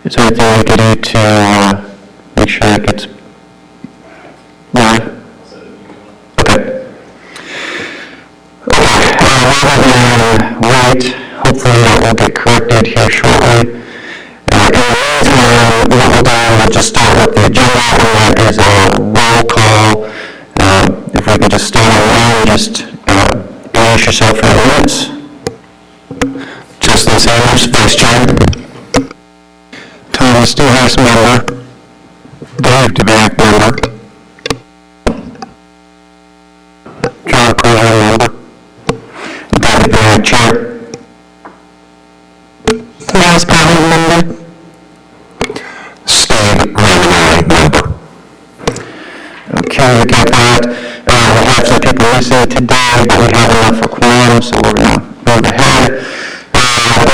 Is there anything we can do to make sure it gets live? Okay. Rather than wait, hopefully it will get corrected here shortly. In the meantime, what we'll do is just start with the agenda, and that is a roll call. If we can just start around, just introduce yourself for the minutes. Justin Sanders, Vice Chair. Thomas Stewart, member. Dave DeBack, member. John Crowley, member. David DeBack, Chair. Thomas Powell, member. Steve Ramey, member. Okay, we got that. We have some people listening today, but we have enough for quorum, so we're going to move ahead.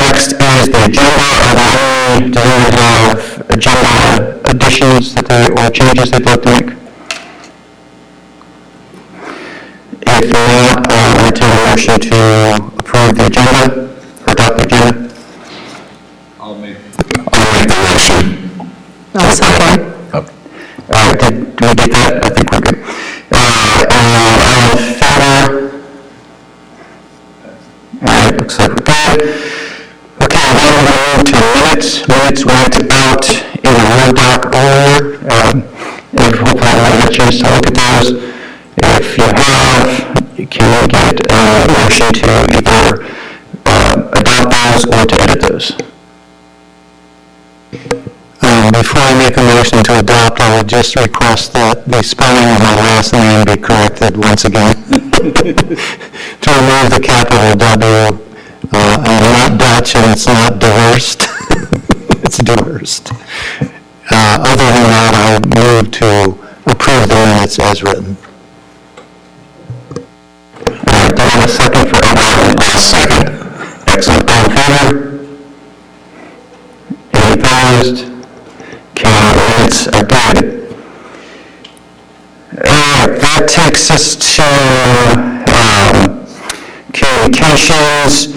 Next is the agenda. Do we have agenda additions or changes that they'll make? If not, I'll entertain a motion to approve the agenda or adopt the agenda. I'll make the motion. I'll second. Did we get that? I think we're good. All in favor? Looks like we're good. Okay, then we're going to move to minutes. Minutes went out in a Word doc order. Hopefully I'll have a chance to look at those. If you have, you can get a motion to either adopt those or to edit those. Before I make a motion to adopt, I would just request that the spelling of my last name be corrected once again. To remove the capital W. I'm not Dutch and it's not divorced. It's divorced. Other than that, I move to approve the minutes as written. Do I have a second for everyone? Second. Excellent. All in favor? Any opposed? Minutes are good. That takes us to communications.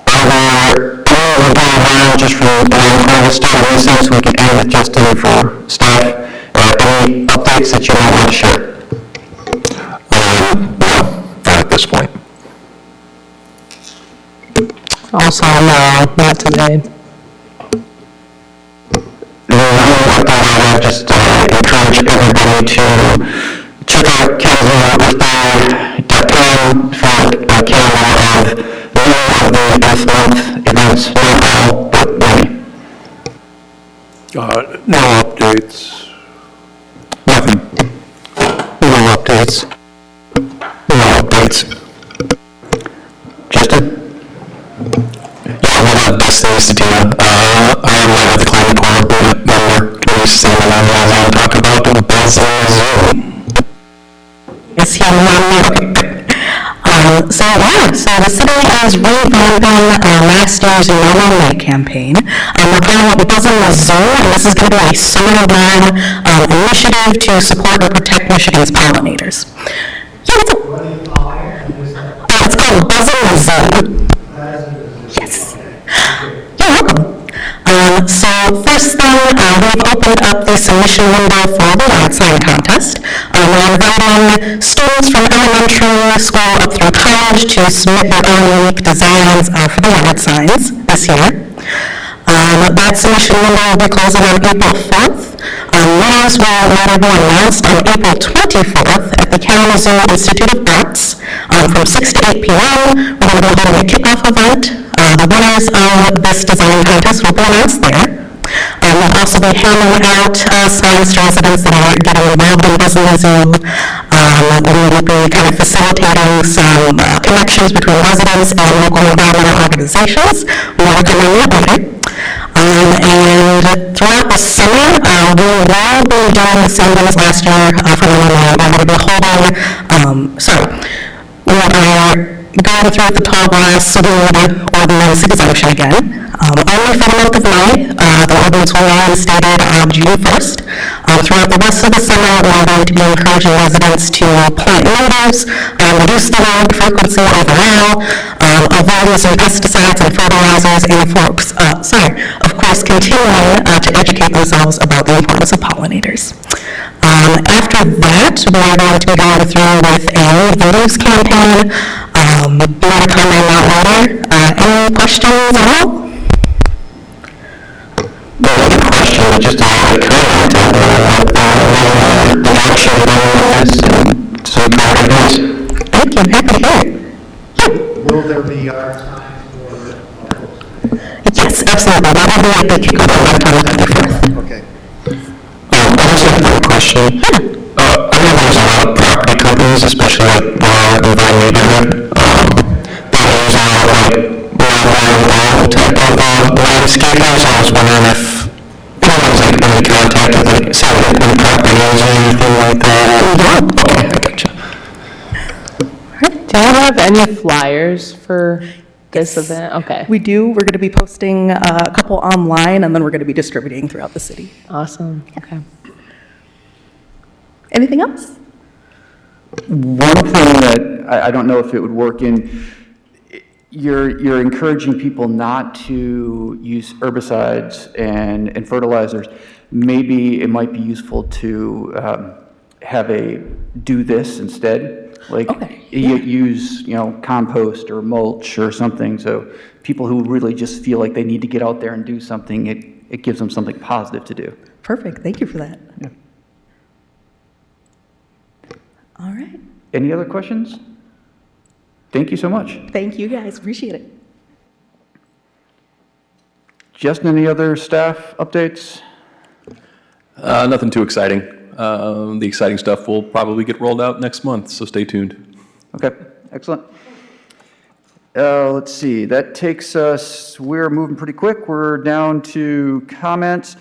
We're going around just for we'll start with this, we can end with Justin for stuff. Any updates that you might want to share? No, not at this point. Also, no, not today. I just encourage everybody to check out KalamazooEarthDay.com for a calendar of the Earth Month events. Not all, but many. No updates. Nothing. No updates. No updates. Justin? Yeah, one of the best things to do. I am one of the climate corps member. Can we say what I want to talk about the Kalamazoo? Yes, So the city is revamping last year's No More Lake campaign. We're calling it Buzzing the Zoo, and this is going to be a summer-long initiative to support and protect Michigan's pollinators. It's called Buzzing the Zoo. Yes. You're welcome. So first thing, we've opened up the submission window for the yard sign contest. We're inviting students from elementary school up through college to submit their own unique designs for the yard signs this year. That submission window will be closing on April 4th. Winners will later be announced on April 24th at the Kalamazoo Institute of Arts from 6 to 8 p.m. We're going to be holding a kickoff event. The winners of this design contest will be announced there. We'll also be handing out signs to residents that are getting involved in Buzzing the Zoo. We will be kind of facilitating some connections between residents and local environmental organizations. We're working on that later. And throughout the summer, we will be doing the same thing as last year for the We're going to be holding, we are going through the tall grass or the municipal exemption again. Only for the month of May, the ordinance will be reinstated on June 1st. Throughout the rest of the summer, we're going to be encouraging residents to plant natives, reduce the road frequency overall, avoid using pesticides and fertilizers, and of course, continuing to educate themselves about the importance of pollinators. After that, we are going to be going through with a voters campaign. More to come on that later. Any questions at all? Well, I have a question, but just a quick comment the action on this and so priorities. Thank you, happy to hear it. Will there be time for Yes, absolutely. That will be at the kickoff on October 24th. Okay. I just have a quick question. I know there's a lot of property companies, especially like in my neighborhood, that use a lot of like long type of landscapers. I was wondering if anyone's like been in contact with like say like when property owners or anything like that. Okay, I gotcha. Do you have any flyers for this event? Okay. We do. We're going to be posting a couple online, and then we're going to be distributing throughout the city. Awesome. Okay. Anything else? One thing that I don't know if it would work in, you're encouraging people not to use herbicides and fertilizers. Maybe it might be useful to have a do this instead. Like use, compost or mulch or something. So people who really just feel like they need to get out there and do something, it gives them something positive to do. Perfect. Thank you for that. Yeah. All right. Any other questions? Thank you so much. Thank you, guys. Appreciate it. Justin, any other staff updates? Nothing too exciting. The exciting stuff will probably get rolled out next month, so stay tuned. Okay, excellent. Let's see, that takes us, we're moving pretty quick. We're down to comments.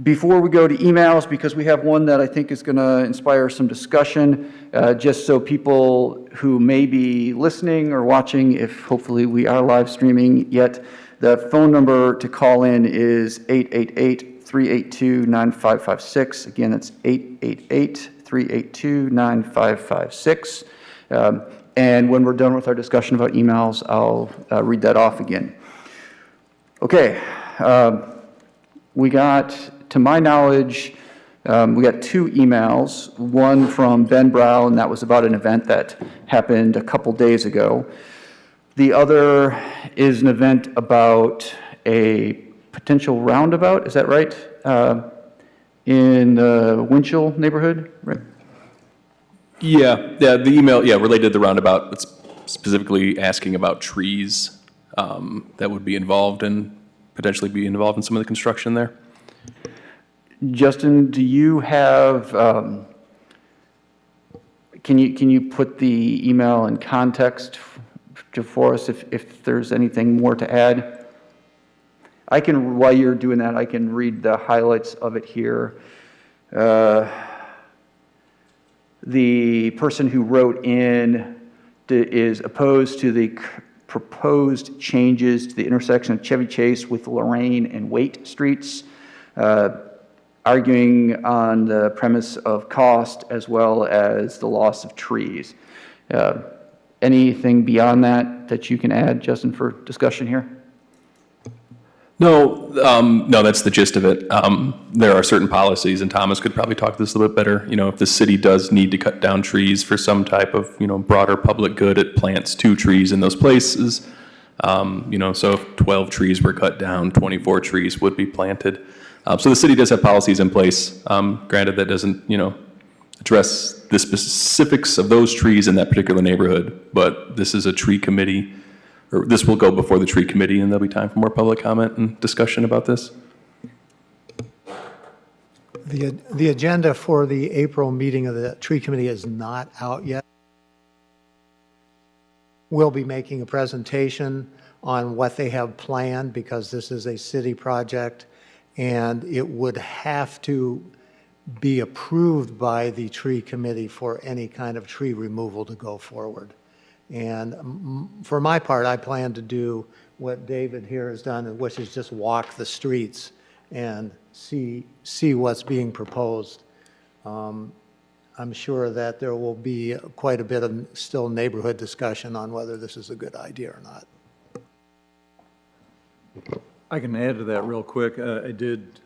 Before we go to emails, because we have one that I think is going to inspire some discussion, just so people who may be listening or watching, if hopefully we are live streaming yet, the phone number to call in is 888-382-9556. Again, that's 888-382-9556. And when we're done with our discussion about emails, I'll read that off again. Okay, we got, to my knowledge, we got two emails, one from Ben Brow, and that was about an event that happened a couple days ago. The other is an event about a potential roundabout, is that right? In the Winchell neighborhood, right? Yeah, the email, related to the roundabout. It's specifically asking about trees that would be involved in, potentially be involved in some of the construction there. Justin, do you have, can you put the email in context for us if there's anything more to add? I can, while you're doing that, I can read the highlights of it here. The person who wrote in is opposed to the proposed changes to the intersection of Chevy Chase with Lorraine and Waite Streets, arguing on the premise of cost as well as the loss of trees. Anything beyond that you can add, Justin, for discussion here? No, that's the gist of it. There are certain policies, and Thomas could probably talk this a little bit better. If the city does need to cut down trees for some type of, broader public good, it plants 2 trees in those places. So if 12 trees were cut down, 24 trees would be planted. So the city does have policies in place. Granted, that doesn't, address the specifics of those trees in that particular neighborhood, but this is a tree committee, or this will go before the tree committee, and there'll be time for more public comment and discussion about this. The agenda for the April meeting of the tree committee is not out yet. We'll be making a presentation on what they have planned because this is a city project and it would have to be approved by the tree committee for any kind of tree removal to go forward. And for my part, I plan to do what David here has done, which is just walk the streets and see what's being proposed. I'm sure that there will be quite a bit of still neighborhood discussion on whether this is a good idea or not. I can add to that real quick. I did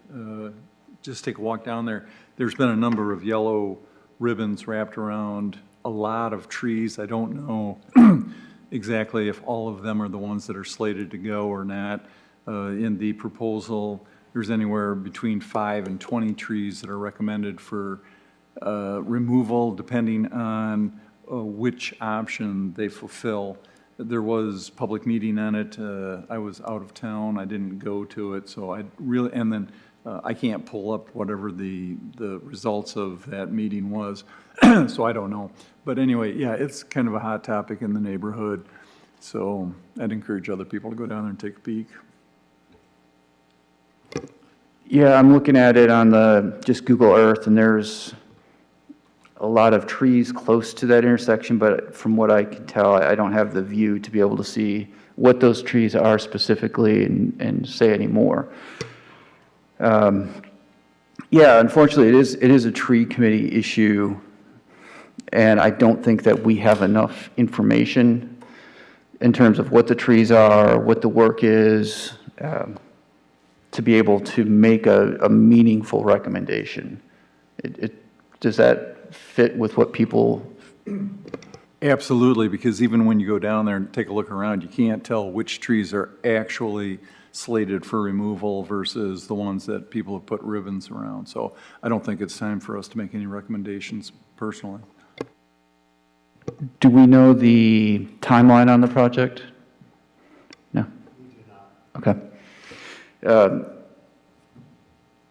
just take a walk down there. There's been a number of yellow ribbons wrapped around a lot of trees. I don't know exactly if all of them are the ones that are slated to go or not. In the proposal, there's anywhere between 5 and 20 trees that are recommended for removal, depending on which option they fulfill. There was public meeting on it. I was out of town. I didn't go to it, so I really, and then I can't pull up whatever the results of that meeting was, so I don't know. But anyway, yeah, it's kind of a hot topic in the neighborhood, so I'd encourage other people to go down there and take a peek. Yeah, I'm looking at it on the, just Google Earth, and there's a lot of trees close to that intersection, but from what I can tell, I don't have the view to be able to see what those trees are specifically and say any more. Yeah, unfortunately, it is a tree committee issue, and I don't think that we have enough information in terms of what the trees are, what the work is, to be able to make a meaningful recommendation. Does that fit with what people? Absolutely, because even when you go down there and take a look around, you can't tell which trees are actually slated for removal versus the ones that people have put ribbons around. So I don't think it's time for us to make any recommendations personally. Do we know the timeline on the project? No? We do not. Okay.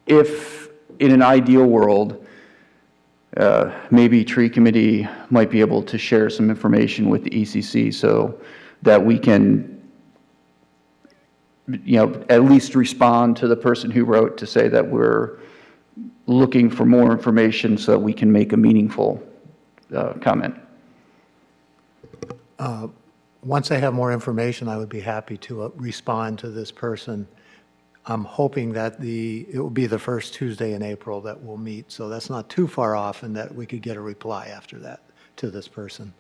If in an ideal world, maybe tree committee might be able to share some information with the ECC so that we can, at least respond to the person who wrote to say that we're looking for more information so that we can make a meaningful comment. Once I have more information, I would be happy to respond to this person. I'm hoping that it will be the first Tuesday in April that we'll meet, so that's not too far off, and that we could get a reply after that to this person.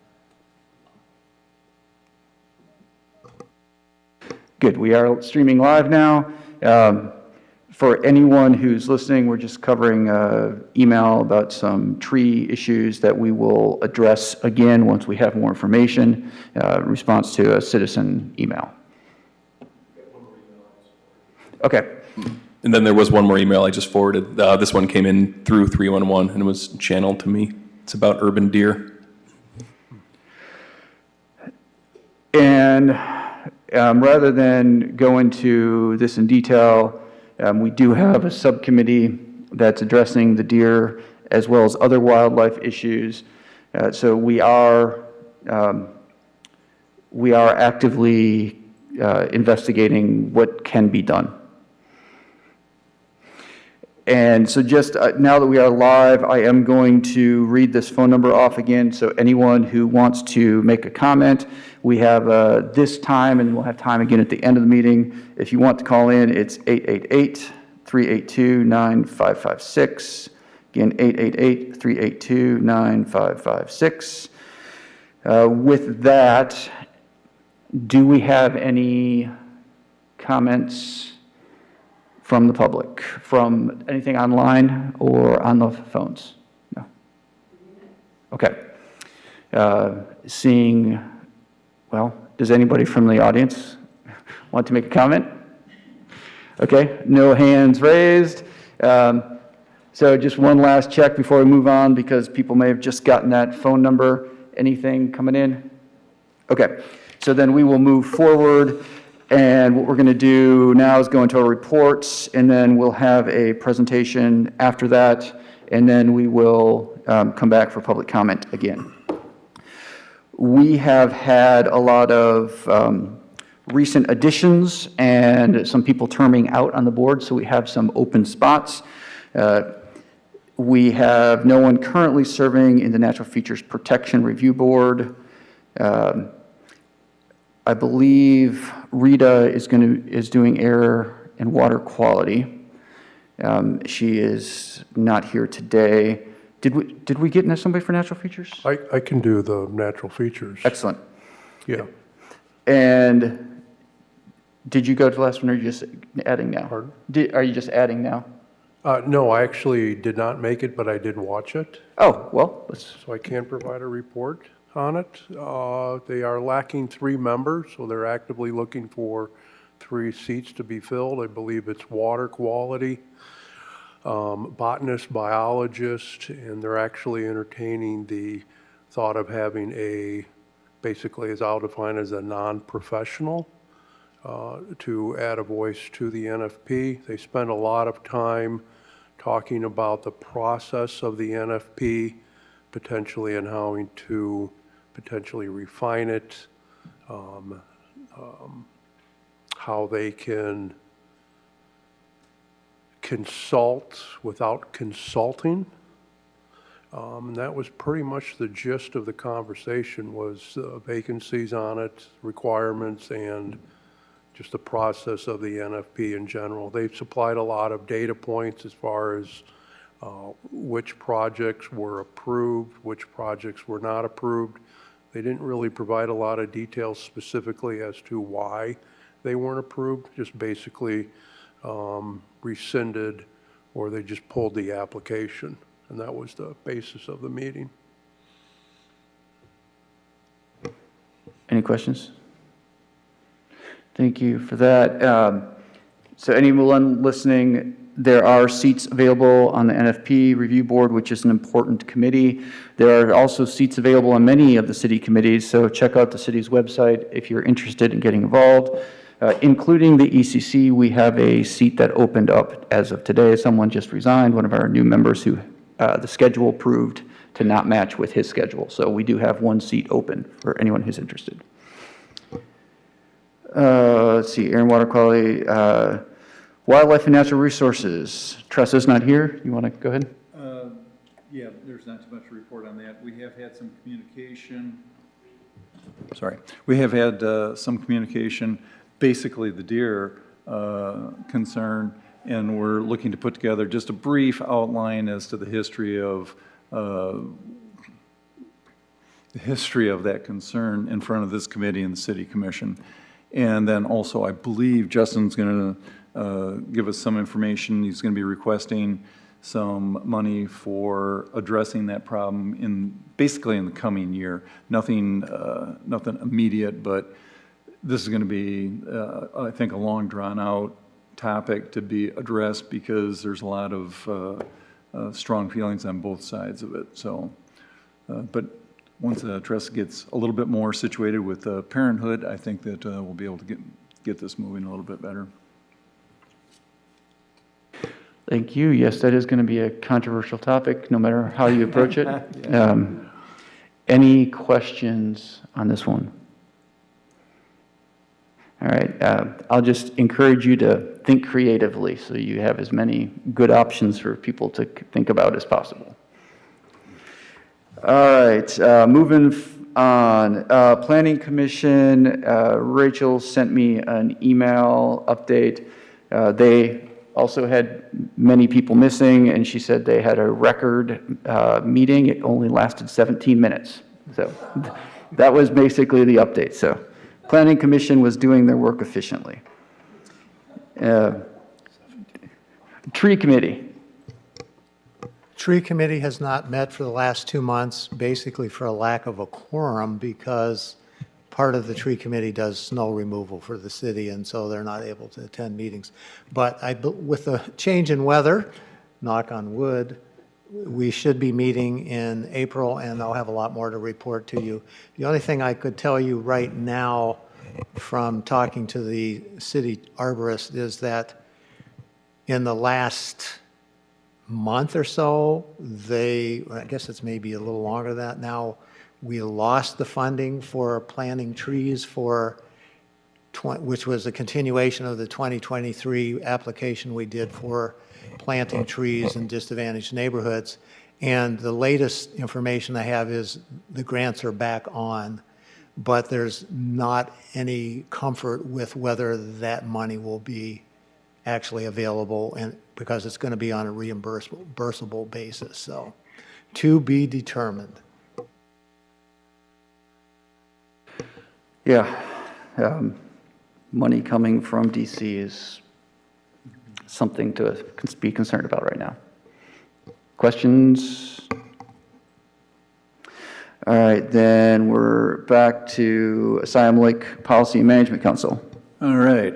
Good, we are streaming live now. For anyone who's listening, we're just covering email about some tree issues that we will address again once we have more information, response to a citizen email. Okay. And then there was one more email I just forwarded. This one came in through 311 and it was channeled to me. It's about urban deer. And rather than go into this in detail, we do have a subcommittee that's addressing the deer as well as other wildlife issues. So we are actively investigating what can be done. And so just now that we are live, I am going to read this phone number off again. So anyone who wants to make a comment, we have this time, and we'll have time again at the end of the meeting. If you want to call in, it's 888-382-9556. Again, 888-382-9556. With that, do we have any comments from the public, from anything online or on the phones? No. Okay. Seeing, well, does anybody from the audience want to make a comment? Okay, no hands raised. So just one last check before we move on, because people may have just gotten that phone number. Anything coming in? Okay, so then we will move forward. And what we're going to do now is go into our reports, and then we'll have a presentation after that, and then we will come back for public comment again. We have had a lot of recent additions and some people terming out on the board, so we have some open spots. We have no one currently serving in the Natural Features Protection Review Board. I believe Rita is doing air and water quality. She is not here today. Did we get somebody for natural features? I can do the natural features. Excellent. Yeah. And did you go to the last one, or are you just adding now? Pardon? Are you just adding now? No, I actually did not make it, but I did watch it, Oh, well, so I can provide a report on it. They are lacking 3 members, so they're actively looking for 3 seats to be filled. I believe it's water quality, botanist, biologist, and they're actually entertaining the thought of having basically as I'll define as a non-professional to add a voice to the NFP. They spend a lot of time talking about the process of the NFP, potentially, and how to potentially refine it, how they can consult without consulting. And that was pretty much the gist of the conversation, was vacancies on it, requirements, and just the process of the NFP in general. They've supplied a lot of data points as far as which projects were approved, which projects were not approved. They didn't really provide a lot of details specifically as to why they weren't approved, just basically rescinded, or they just pulled the application. And that was the basis of the meeting. any questions? Thank you for that. So anyone listening, there are seats available on the NFP review board, which is an important committee. There are also seats available on many of the city committees, so check out the city's website if you're interested in getting involved. Including the ECC, we have a seat that opened up as of today. Someone just resigned, one of our new members who the schedule proved to not match with his schedule. So we do have one seat open for anyone who's interested. Let's see, air and water quality, wildlife and natural resources. Tressa's not here. You want to go ahead? Yeah, there's not too much to report on that. We have had some communication. Sorry. We have had some communication, basically the deer concern, and we're looking to put together just a brief outline as to the history of that concern in front of this committee and the city commission. And then also, I believe Justin's going to give us some information. He's going to be requesting some money for addressing that problem basically in the coming year. Nothing immediate, but this is going to be, I think, a long drawn out topic to be addressed because there's a lot of strong feelings on both sides of it. So, but once Tressa gets a little bit more situated with parenthood, I think that we'll be able to get this moving a little bit better. Thank you. Yes, that is going to be a controversial topic, no matter how you approach it. Any questions on this one? All right. I'll just encourage you to think creatively so you have as many good options for people to think about as possible. All right. Moving on. Planning Commission, Rachel sent me an email update. They also had many people missing, and she said they had a record meeting. It only lasted 17 minutes. So that was basically the update. So Planning Commission was doing their work efficiently. Tree Committee. Tree Committee has not met for the last 2 months, basically for a lack of a quorum, because part of the Tree Committee does snow removal for the city, and so they're not able to attend meetings. But with the change in weather, knock on wood, we should be meeting in April, and I'll have a lot more to report to you. The only thing I could tell you right now from talking to the city arborist is that in the last month or so, I guess it's maybe a little longer than that now, we lost the funding for planting trees which was a continuation of the 2023 application we did for planting trees in disadvantaged neighborhoods. And the latest information I have is the grants are back on. but there's not any comfort with whether that money will be actually available, and because it's going to be on a reimbursable basis. So, to be determined. Yeah, money coming from DC is something to be concerned about right now. Questions? All right, then we're back to Asylum Lake Policy and Management Council. All right.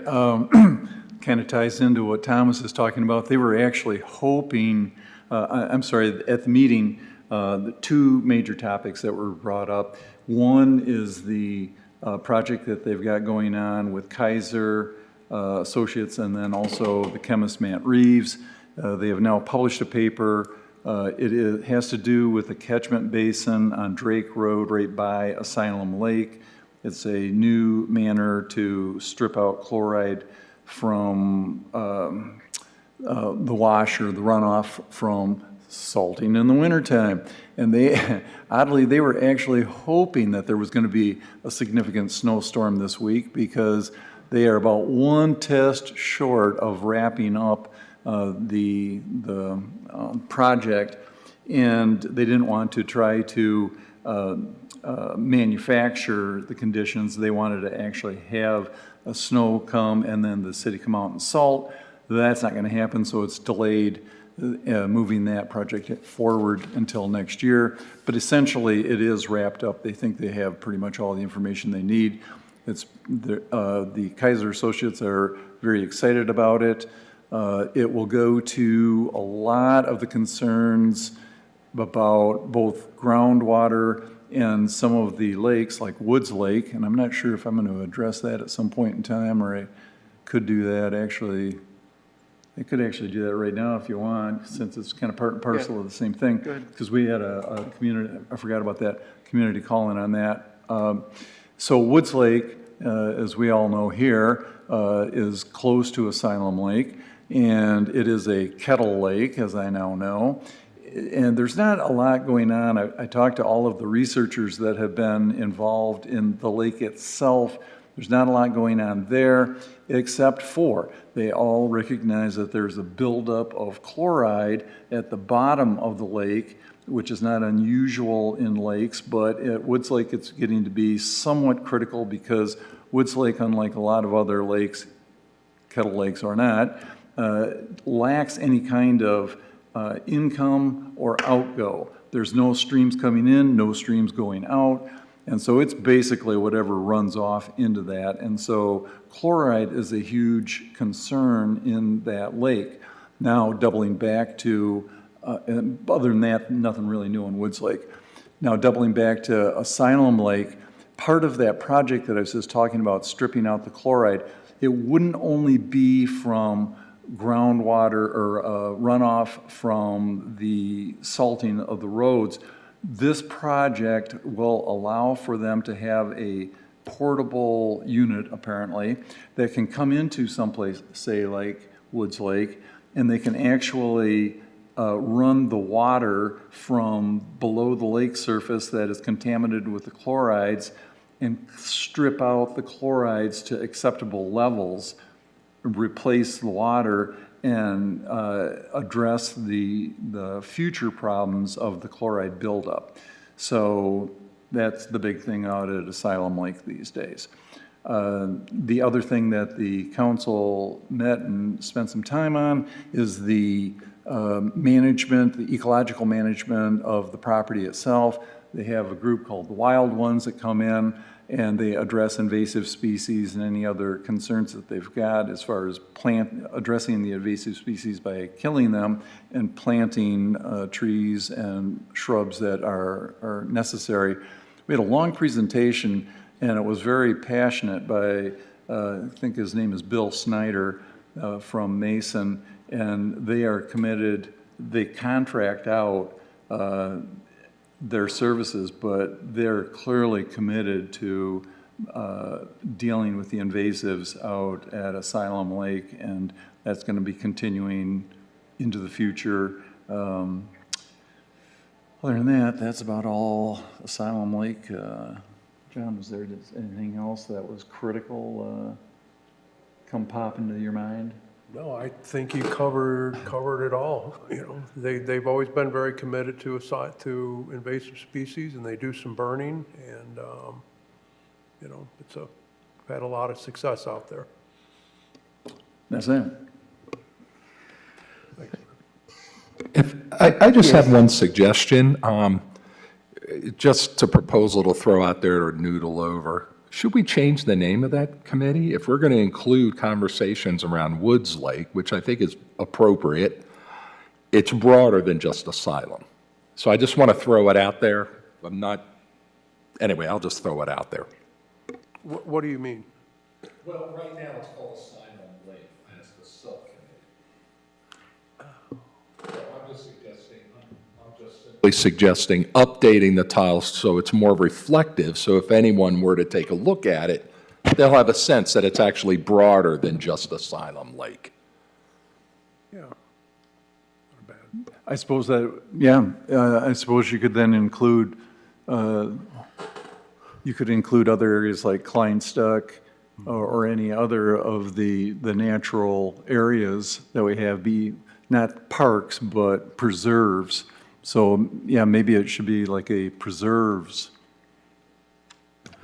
Kind of ties into what Thomas is talking about. They were actually hoping, I'm sorry, at the meeting, the two major topics that were brought up. One is the project that they've got going on with Kaiser Associates, and then also the chemist Matt Reeves. They have now published a paper. It has to do with the catchment basin on Drake Road right by Asylum Lake. It's a new manner to strip out chloride from the wash or the runoff from salting in the wintertime. And they, oddly, they were actually hoping that there was going to be a significant snowstorm this week, because they are about one test short of wrapping up the project, and they didn't want to try to manufacture the conditions. They wanted to actually have a snow come and then the city come out and salt. That's not going to happen, so it's delayed moving that project forward until next year. But essentially, it is wrapped up. They think they have pretty much all the information they need. It's the Kaiser Associates are very excited about it. It will go to a lot of the concerns about both groundwater and some of the lakes, like Woods Lake, and I'm not sure if I'm going to address that at some point in time, or I could do that actually. I could actually do that right now if you want, since it's kind of part and parcel of the same thing. Because we had a community, I forgot about that, community call-in on that. So Woods Lake, as we all know here, is close to Asylum Lake, and it is a kettle lake, as I now know. And there's not a lot going on. I talked to all of the researchers that have been involved in the lake itself. There's not a lot going on there, except for they all recognize that there's a buildup of chloride at the bottom of the lake, which is not unusual in lakes, but at Woods Lake it's getting to be somewhat critical, because Woods Lake, unlike a lot of other lakes, kettle lakes or not, lacks any kind of income or outgo. There's no streams coming in, no streams going out, and so it's basically whatever runs off into that. And so chloride is a huge concern in that lake. Now, doubling back to, and other than that, nothing really new in Woods Lake. Now, doubling back to Asylum Lake, part of that project that I was just talking about, stripping out the chloride, it wouldn't only be from groundwater or runoff from the salting of the roads. This project will allow for them to have a portable unit, apparently, that can come into someplace, say like Woods Lake, and they can actually run the water from below the lake surface that is contaminated with the chlorides and strip out the chlorides to acceptable levels, replace the water, and address the future problems of the chloride buildup. So that's the big thing out at Asylum Lake these days. The other thing that the council met and spent some time on is the management, the ecological management of the property itself. They have a group called the Wild Ones that come in, and they address invasive species and any other concerns that they've got as far as addressing the invasive species by killing them and planting trees and shrubs that are necessary. We had a long presentation, and it was very passionate by, I think his name is Bill Snyder from Mason, and they are committed, they contract out their services, but they're clearly committed to dealing with the invasives out at Asylum Lake, and that's going to be continuing into the future. Other than that, that's about all Asylum Lake John, was there anything else that was critical come pop into your mind? No, I think you covered it all. You know, they've always been very committed to invasive species, and they do some burning, and, you know, had a lot of success out there. That's it. I just have one suggestion, just a proposal to throw out there or noodle over. Should we change the name of that committee? If we're going to include conversations around Woods Lake, which I think is appropriate, it's broader than just asylum. So I just want to throw it out there. Anyway, I'll just throw it out there. What do you mean? Well, right now it's called Asylum Lake, and it's the subcommittee. So I'm just simply suggesting updating the title so it's more reflective, so if anyone were to take a look at it, they'll have a sense that it's actually broader than just Asylum Lake. Yeah. Not bad. I suppose that, I suppose you could then include, you could include other areas like Kleinstuck or any other of the natural areas that we have be not parks, but preserves. So, yeah, maybe it should be like a preserves.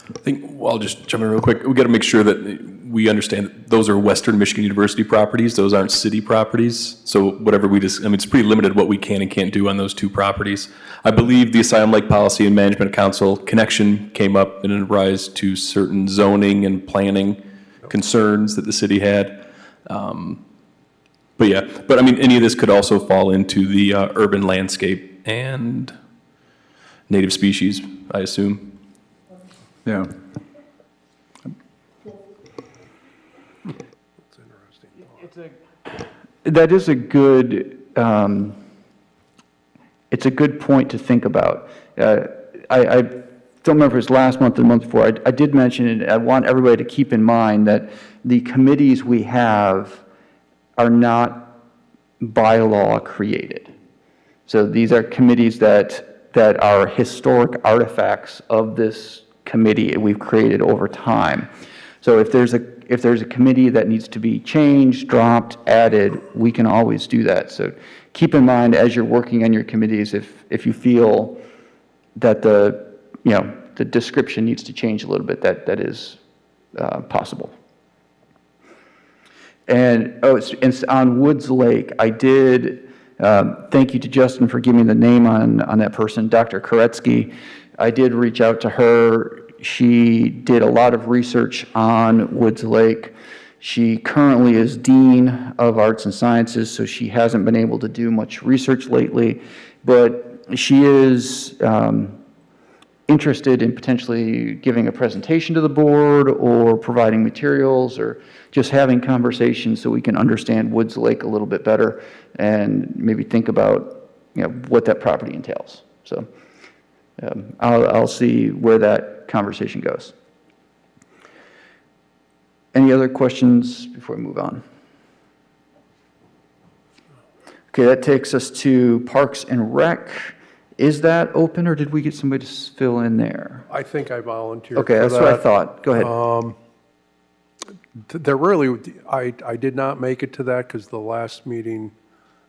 I think, well, I'll just jump in real quick. We got to make sure that we understand that those are Western Michigan University properties. Those aren't city properties. So whatever we just, I mean, it's pretty limited what we can and can't do on those two properties. I believe the Asylum Lake Policy and Management Council connection came up in a rise to certain zoning and planning concerns that the city had. But yeah, but I mean, any of this could also fall into the urban landscape and native species, I assume. Yeah. That is a good, it's a good point to think about. I don't remember if it was last month or the month before, I did mention it. I want everybody to keep in mind that the committees we have are not bylaw created. So these are committees that are historic artifacts of this committee we've created over time. So if there's a committee that needs to be changed, dropped, added, we can always do that. So keep in mind as you're working on your committees, if you feel that the description needs to change a little bit, that is possible. And it's on Woods Lake. I did thank you to Justin for giving me the name on that person, Dr. Koretsky. I did reach out to her. She did a lot of research on Woods Lake. She currently is Dean of Arts and Sciences, so she hasn't been able to do much research lately, but she is interested in potentially giving a presentation to the board or providing materials or just having conversations so we can understand Woods Lake a little bit better and maybe think about what that property entails. So I'll see where that conversation goes. Any other questions before we move on? Okay, that takes us to Parks and Rec. Is that open, or did we get somebody to fill in there? I think I volunteered Okay, for that's what I thought. Go ahead. There really, I did not make it to that because the last meeting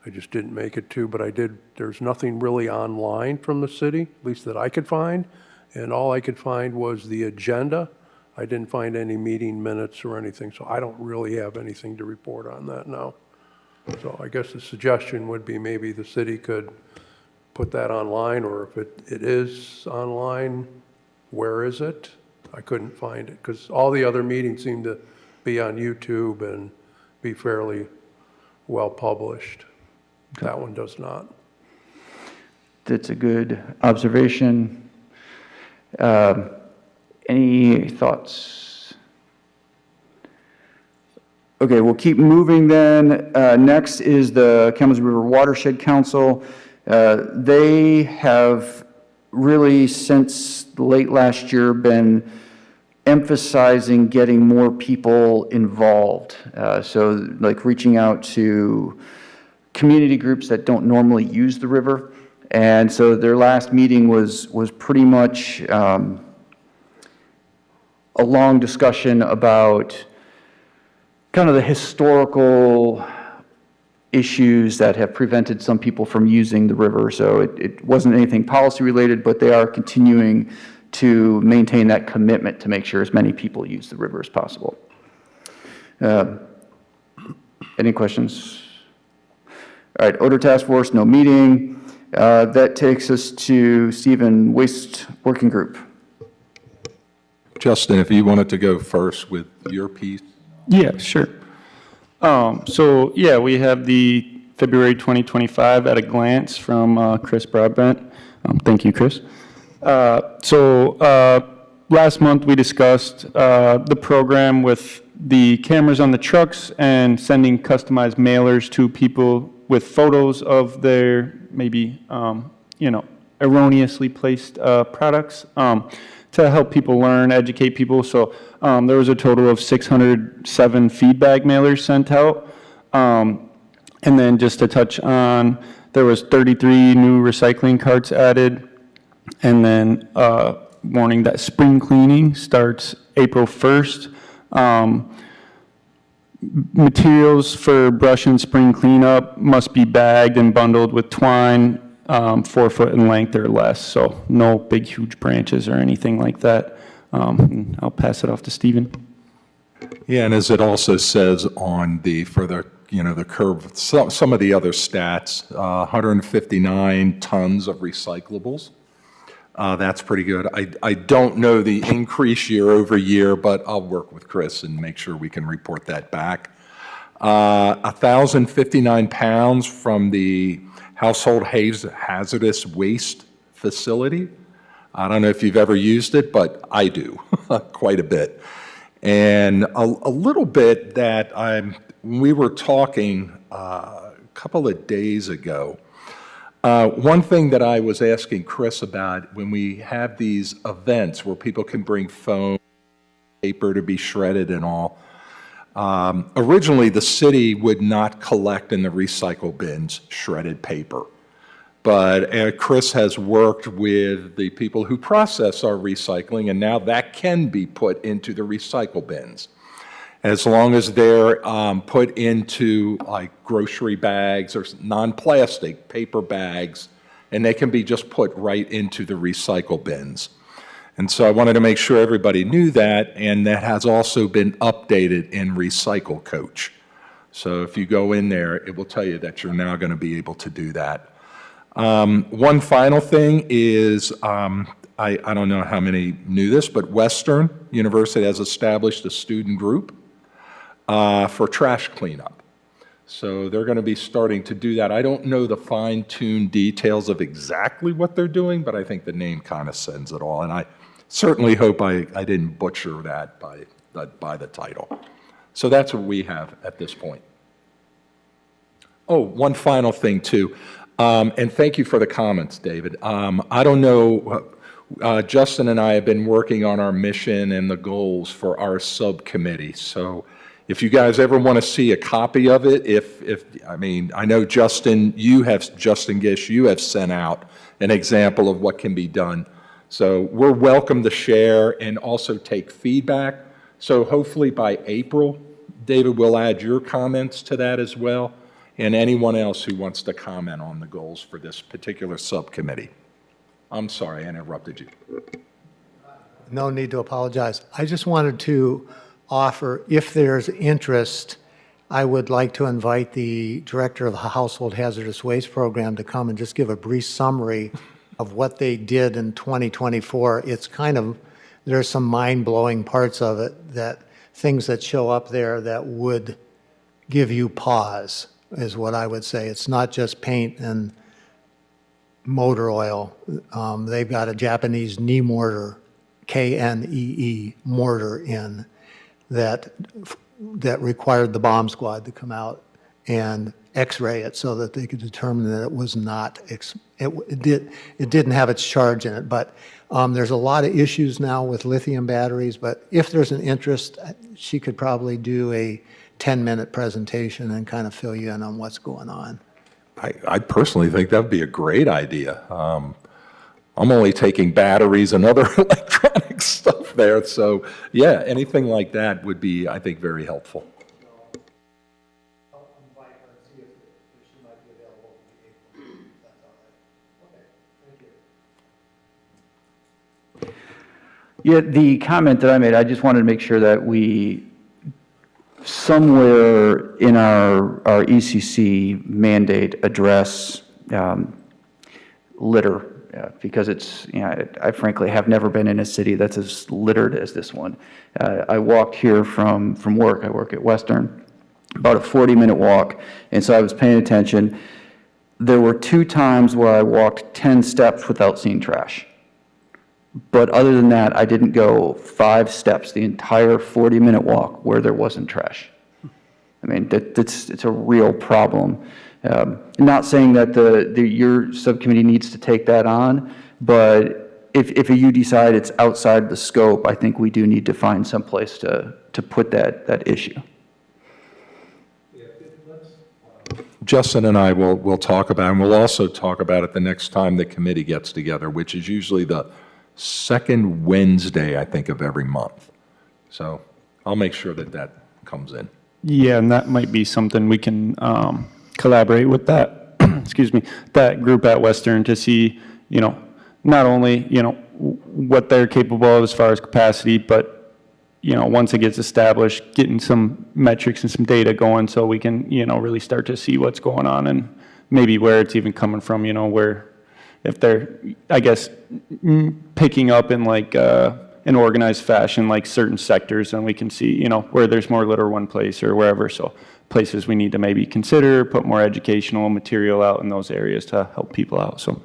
I just didn't make it to, but there's nothing really online from the city, at least that I could find. And all I could find was the agenda. I didn't find any meeting minutes or anything, so I don't really have anything to report on that now. So I guess the suggestion would be maybe the city could put that online, or if it is online, where is it? I couldn't find it, because all the other meetings seem to be on YouTube and be fairly well published. That one does not. That's a good observation. Any thoughts? Okay, we'll keep moving then. Next is the Kalamazoo River Watershed Council. They have really, since late last year, been emphasizing getting more people involved. So like reaching out to community groups that don't normally use the river. And so their last meeting was pretty much a long discussion about kind of the historical issues that have prevented some people from using the river. So it wasn't anything policy related, but they are continuing to maintain that commitment to make sure as many people use the river as possible. Any questions? All right, odor task force, no meeting. That takes us to Stephen, Waste Working Group. Justin, if you wanted to go first with your piece. Yeah, sure. So, yeah, we have the February 2025 at a glance from Chris Broadbent. Thank you, Chris. Last month we discussed the program with the cameras on the trucks and sending customized mailers to people with photos of their maybe, erroneously placed products to help people learn, educate people. So there was a total of 607 feedback mailers sent out. And then just to touch on, there was 33 new recycling carts added. And then warning that spring cleaning starts April 1st. Materials for brush and spring cleanup must be bagged and bundled with twine 4 foot in length or less. So no big, huge branches or anything like that. I'll pass it off to Stephen. Yeah, and as it also says on the curve, some of the other stats, 159 tons of recyclables. That's pretty good. I don't know the increase year over year, but I'll work with Chris and make sure we can report that back. 1,059 pounds from the household hazardous waste facility. I don't know if you've ever used it, but I do, quite a bit. And a little bit that we were talking a couple of days ago. One thing that I was asking Chris about when we have these events where people can bring foam, paper to be shredded and all, originally the city would not collect in the recycle bins shredded paper. But Chris has worked with the people who process our recycling, and now that can be put into the recycle bins. As long as they're put into like grocery bags or non-plastic paper bags, and they can be just put right into the recycle bins. And so I wanted to make sure everybody knew that, and that has also been updated in Recycle Coach. So if you go in there, it will tell you that you're now going to be able to do that. One final thing is, I don't know how many knew this, but Western University has established a student group for trash cleanup. So they're going to be starting to do that. I don't know the fine-tuned details of exactly what they're doing, but I think the name kind of sends it all. And I certainly hope I didn't butcher that by the title. So that's what we have at this point. Oh, one final thing too. And thank you for the comments, David. I don't know, Justin and I have been working on our mission and the goals for our subcommittee. So if you guys ever want to see a copy of it, I know Justin Gish, you have sent out an example of what can be done. So we're welcome to share and also take feedback. So hopefully by April, David will add your comments to that as well, and anyone else who wants to comment on the goals for this particular subcommittee. I'm sorry, I interrupted you. No need to apologize. I just wanted to offer, if there's interest, I would like to invite the director of the Household Hazardous Waste Program to come and just give a brief summary of what they did in 2024. It's there's some mind-blowing parts of it, that things that show up there that would give you pause, is what I would say. It's not just paint and motor oil. They've got a Japanese knee mortar, KNEE mortar in, that required the bomb squad to come out and x-ray it so that they could determine that it was not, it didn't have its charge in it. But there's a lot of issues now with lithium batteries, but if there's an interest, she could probably do a 10-minute presentation and kind of fill you in on what's going on. I personally think that would be a great idea. I'm only taking batteries and other electronic stuff there. So, yeah, anything like that would be, I think, very helpful. I'll invite her and see if she might be available in April, if that's all right. Okay, thank you. Yeah, the comment that I made, I just wanted to make sure that we, somewhere in our ECC mandate, address litter, because it's, I frankly have never been in a city that's as littered as this one. I walked here from work. I work at Western, about a 40-minute walk, and so I was paying attention. There were 2 times where I walked 10 steps without seeing trash. But other than that, I didn't go 5 steps the entire 40-minute walk where there wasn't trash. I mean, it's a real problem. Not saying that your subcommittee needs to take that on, but if you decide it's outside the scope, I think we do need to find some place to put that issue. Justin and I will talk about it, and we'll also talk about it the next time the committee gets together, which is usually the second Wednesday, I think, of every month. So I'll make sure that comes in. Yeah, and that might be something we can collaborate with that, excuse me, that group at Western to see, not only, what they're capable of as far as capacity, but, once it gets established, getting some metrics and some data going so we can, really start to see what's going on and maybe where it's even coming from, where if they're, I guess, picking up in like an organized fashion, like certain sectors, and we can see, where there's more litter one place or wherever. So places we need to maybe consider, put more educational material out in those areas to help people out. So.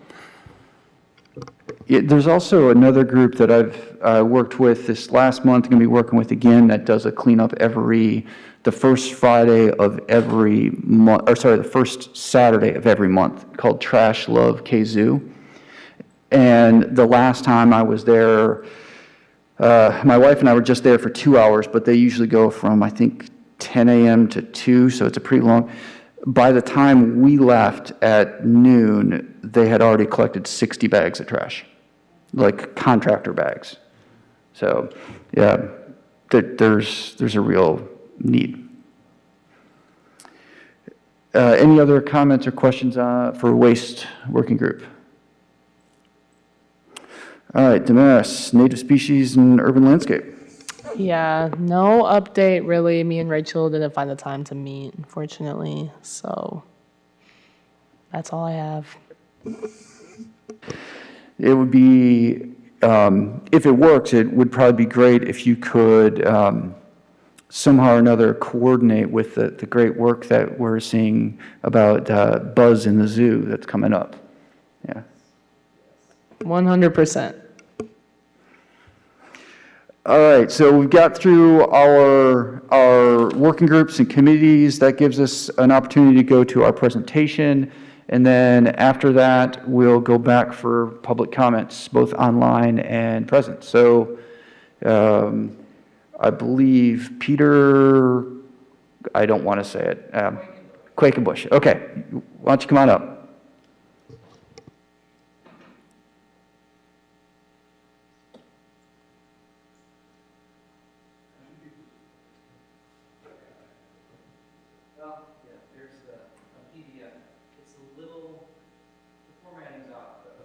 Yeah, there's also another group that I've worked with this last month, going to be working with again, that does a cleanup the first Friday of every month, or sorry, the first Saturday of every month, called Trash Love Kazoo. And the last time I was there, my wife and I were just there for 2 hours, but they usually go from, I think, 10 a.m. to 2, so it's a pretty long. By the time we left at noon, they had already collected 60 bags of trash, like contractor bags. So, yeah, there's a real need. Any other comments or questions for Waste Working Group? All right, Damaris, native species and urban landscape. Yeah, no update really. Me and Rachel didn't find the time to meet, unfortunately. So that's all I have. It would be, if it works, it would probably be great if you could somehow or another coordinate with the great work that we're seeing about buzz in the zoo that's coming up. Yeah. 100%. All right, so we've got through our working groups and committees. That gives us an opportunity to go to our presentation. And then after that, we'll go back for public comments, both online and present. So I believe Peter, I don't want to say it, Quakenbush. Okay, why don't you come on up?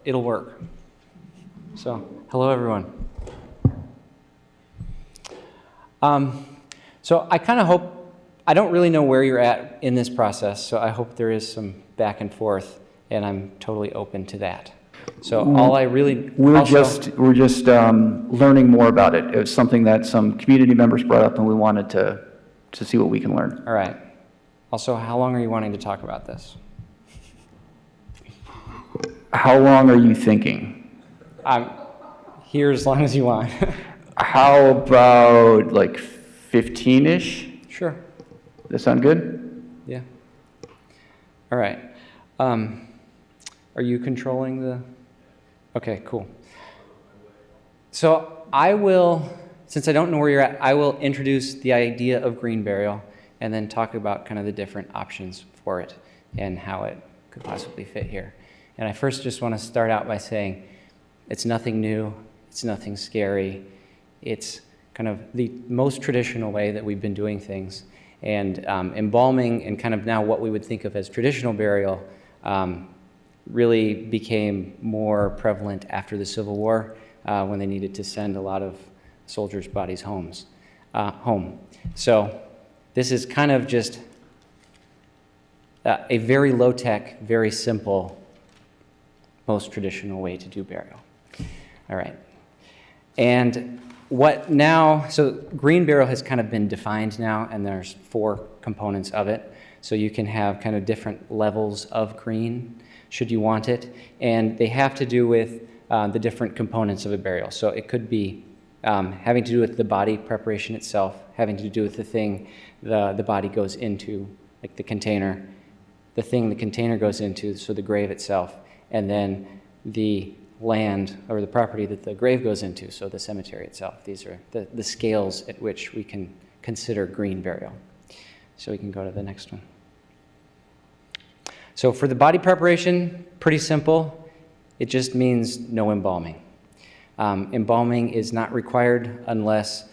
It'll work. So, hello everyone. So I kind of hope, I don't really know where you're at in this process, so I hope there is some back and forth, and I'm totally open to that. So all I really... We're just learning more about it. It was something that some community members brought up, and we wanted to see what we can learn. All right. Also, how long are you wanting to talk about this? How long are you thinking? I'm here as long as you want. How about like 15-ish? Sure. Does that sound good? Yeah. All right. Are you controlling the... Okay, cool. So I will, since I don't know where you're at, I will introduce the idea of green burial and then talk about kind of the different options for it and how it could possibly fit here. And I first just want to start out by saying It's nothing new. It's nothing scary. It's kind of the most traditional way that we've been doing things. And embalming and kind of now what we would think of as traditional burial really became more prevalent after the Civil War when they needed to send a lot of soldiers' bodies home. So this is kind of just a very low-tech, very simple, most traditional way to do burial. All right. And what now, so green burial has kind of been defined now, and there's 4 components of it. So you can have kind of different levels of green, should you want it, and they have to do with the different components of a burial. So it could be having to do with the body preparation itself, having to do with the thing the body goes into, like the container, the thing the container goes into, so the grave itself, and then the land or the property that the grave goes into, so the cemetery itself. These are the scales at which we can consider green burial. So we can go to the next one. So for the body preparation, pretty simple. It just means no embalming. Embalming is not required unless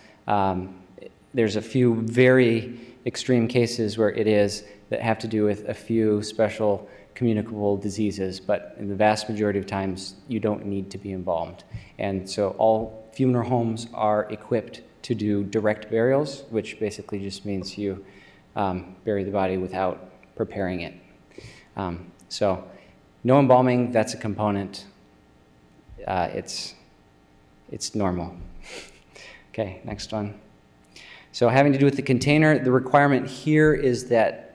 there's a few very extreme cases where it is that have to do with a few special communicable diseases, but in the vast majority of times, you don't need to be embalmed. And so all funeral homes are equipped to do direct burials, which basically just means you bury the body without preparing it. So no embalming, that's a component. It's normal. Okay, next one. So having to do with the container, the requirement here is that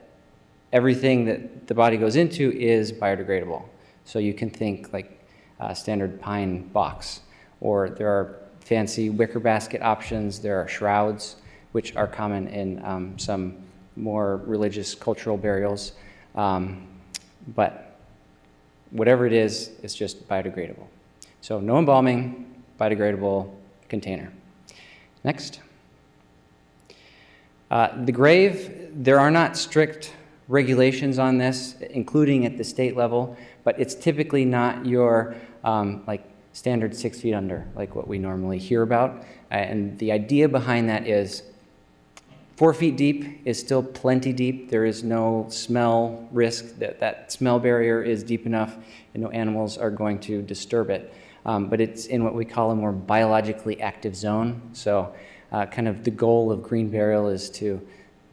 everything that the body goes into is biodegradable. So you can think like a standard pine box, or there are fancy wicker basket options. There are shrouds, which are common in some more religious cultural burials. But whatever it is, it's just biodegradable. So no embalming, biodegradable container. Next. The grave, there are not strict regulations on this, including at the state level, but it's typically not your like standard 6 feet under, like what we normally hear about. And the idea behind that is 4 feet deep is still plenty deep. There is no smell risk. That smell barrier is deep enough and no animals are going to disturb it. But it's in what we call a more biologically active zone. So kind of the goal of green burial is to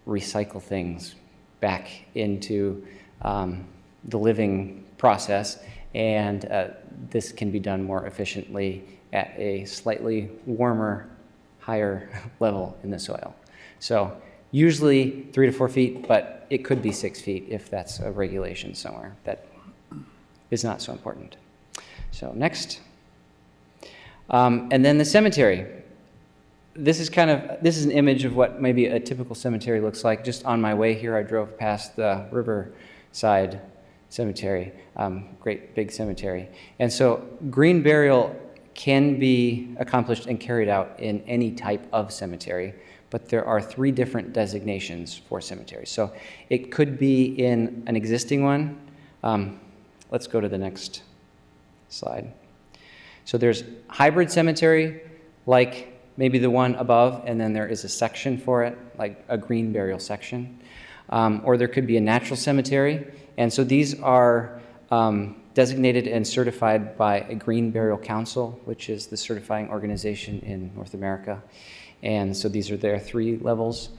recycle things back into the living process, and this can be done more efficiently at a slightly warmer, higher level in the soil. So usually 3 to 4 feet, but it could be 6 feet if that's a regulation somewhere. That is not so important. So next. And then the cemetery. This is an image of what maybe a typical cemetery looks like. Just on my way here, I drove past the Riverside Cemetery, great big cemetery. And so green burial can be accomplished and carried out in any type of cemetery, but there are 3 different designations for cemeteries. So it could be in an existing one. Let's go to the next slide. So there's hybrid cemetery, like maybe the one above, and then there is a section for it, like a green burial section. Or there could be a natural cemetery. And so these are designated and certified by a Green Burial Council, which is the certifying organization in North America. And so these are their 3 levels.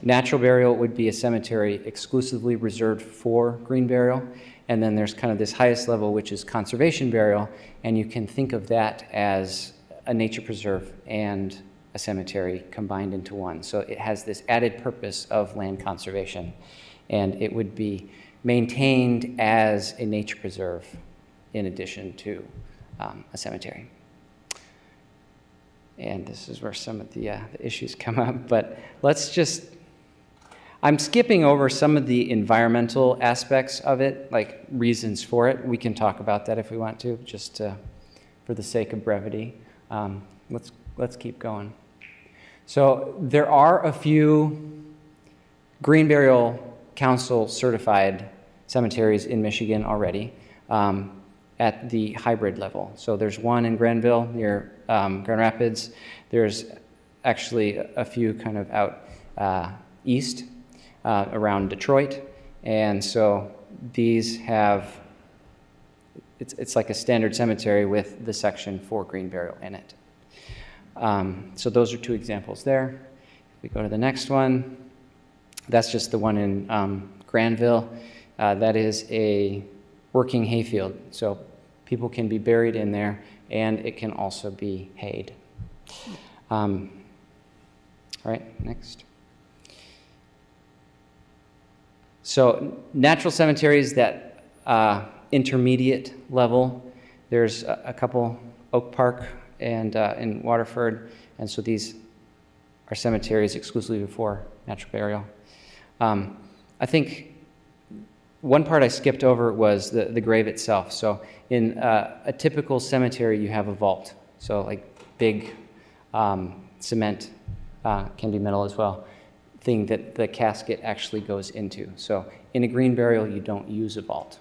Natural burial would be a cemetery exclusively reserved for green burial. And then there's kind of this highest level, which is conservation burial. And you can think of that as a nature preserve and a cemetery combined into one. So it has this added purpose of land conservation, and it would be maintained as a nature preserve in addition to a cemetery. And this is where some of the issues come up, but I'm skipping over some of the environmental aspects of it, like reasons for it. We can talk about that if we want to, just for the sake of brevity. Let's keep going. So there are a few Green Burial Council certified cemeteries in Michigan already. at the hybrid level. So there's one in Granville near Grand Rapids. There's actually a few kind of out east around Detroit. And so these have, it's like a standard cemetery with the section for green burial in it. So those are two examples there. If we go to the next one, that's just the one in Granville. That is a working hayfield. So people can be buried in there, and it can also be hayed. All right, next. So natural cemeteries, that intermediate level, there's a couple, Oak Park and in Waterford, and so these are cemeteries exclusively for natural burial. I think one part I skipped over was the grave itself. So in a typical cemetery, you have a vault. So like big cement, can be metal as well, thing that the casket actually goes into. So in a green burial, you don't use a vault.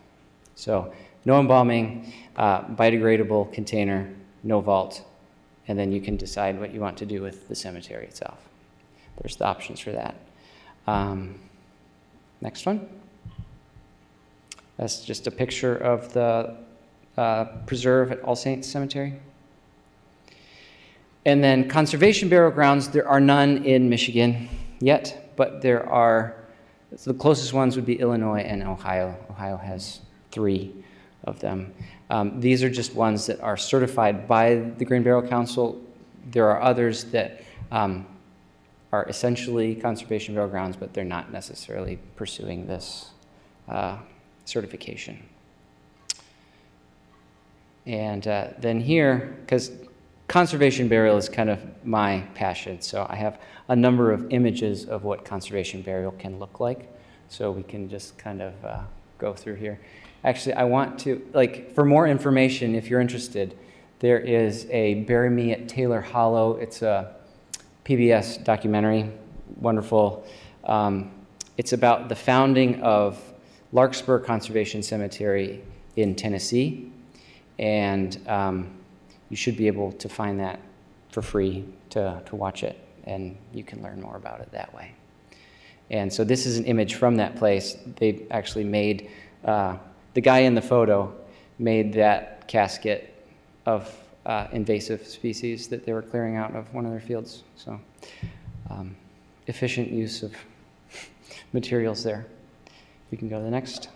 So no embalming, biodegradable container, no vault, and then you can decide what you want to do with the cemetery itself. There's the options for that. Next one. That's just a picture of the preserve at All Saints Cemetery. And then conservation burial grounds, there are none in Michigan yet, but there are, so the closest ones would be Illinois and Ohio. Ohio has 3 of them. These are just ones that are certified by the Green Burial Council. There are others that are essentially conservation burial grounds, but they're not necessarily pursuing this certification. And then here, because conservation burial is kind of my passion, so I have a number of images of what conservation burial can look like. So we can just kind of go through here. Actually, I want to, like, for more information, if you're interested, there is a Bury Me at Taylor Hollow. It's a PBS documentary, wonderful. It's about the founding of Larkspur Conservation Cemetery in Tennessee, and you should be able to find that for free to watch it, and you can learn more about it that way. And so this is an image from that place. They actually made, the guy in the photo made that casket of invasive species that they were clearing out of one of their fields. So efficient use of materials there. We can go to the next.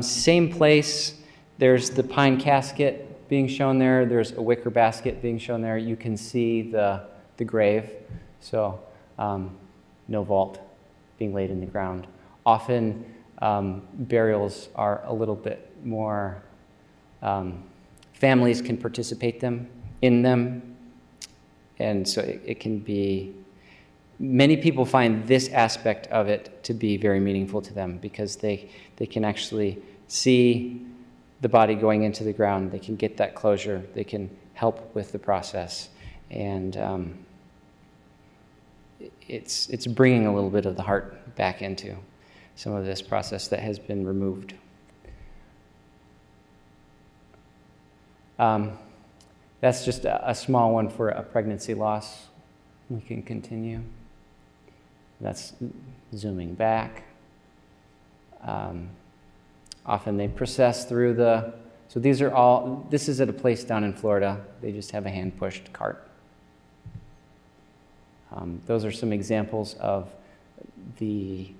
Same place, there's the pine casket being shown there. There's a wicker basket being shown there. You can see the grave. So no vault being laid in the ground. Often burials are a little bit more, families can participate in them. And so it can be, many people find this aspect of it to be very meaningful to them because they can actually see the body going into the ground. They can get that closure. They can help with the process. And it's bringing a little bit of the heart back into some of this process that has been removed. That's just a small one for a pregnancy loss. We can continue. That's zooming back. Often they process through so these are all, this is at a place down in Florida. They just have a hand-pushed cart. Those are some examples of the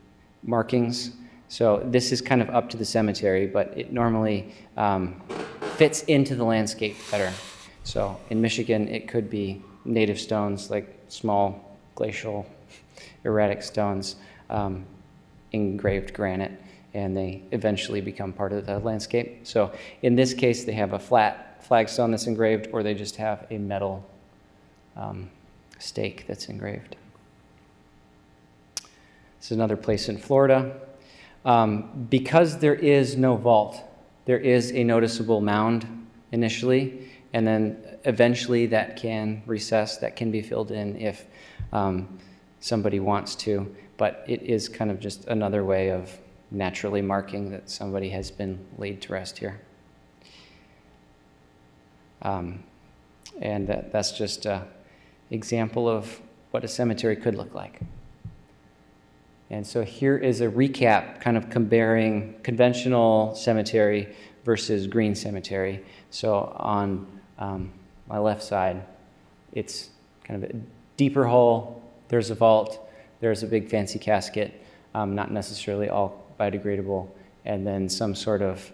markings. So this is kind of up to the cemetery, but it normally fits into the landscape better. So in Michigan, it could be native stones, like small glacial erratic stones, engraved granite, and they eventually become part of the landscape. So in this case, they have a flat flagstone that's engraved, or they just have a metal stake that's engraved. This is another place in Florida. Because there is no vault, there is a noticeable mound initially, and then eventually that can recess, that can be filled in if somebody wants to, but it is kind of just another way of naturally marking that somebody has been laid to rest here. And that's just an example of what a cemetery could look like. And so here is a recap, kind of comparing conventional cemetery versus green cemetery. So on my left side, it's kind of a deeper hole. There's a vault. There's a big fancy casket, not necessarily all biodegradable, and then some sort of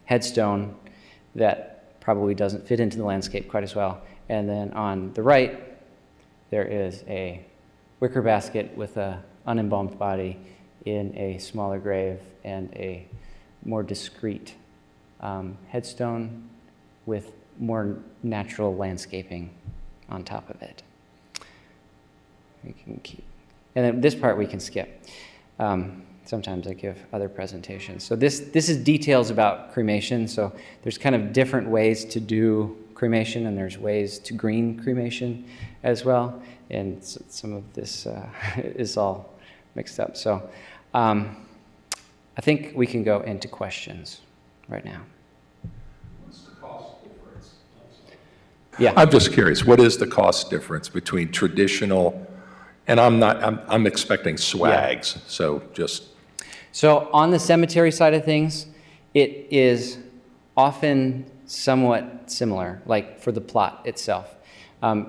headstone that probably doesn't fit into the landscape quite as well. And then on the right, there is a wicker basket with a unembalmed body in a smaller grave and a more discreet headstone with more natural landscaping on top of it. We can keep, and then this part we can skip. Sometimes I give other presentations. So this is details about cremation. So there's kind of different ways to do cremation, and there's ways to green cremation as well. And some of this is all mixed up. So I think we can go into questions right now. What's the cost difference? Yeah. I'm just curious, what is the cost difference between traditional, and I'm expecting swags, so just. So on the cemetery side of things, it is often somewhat similar, like for the plot itself.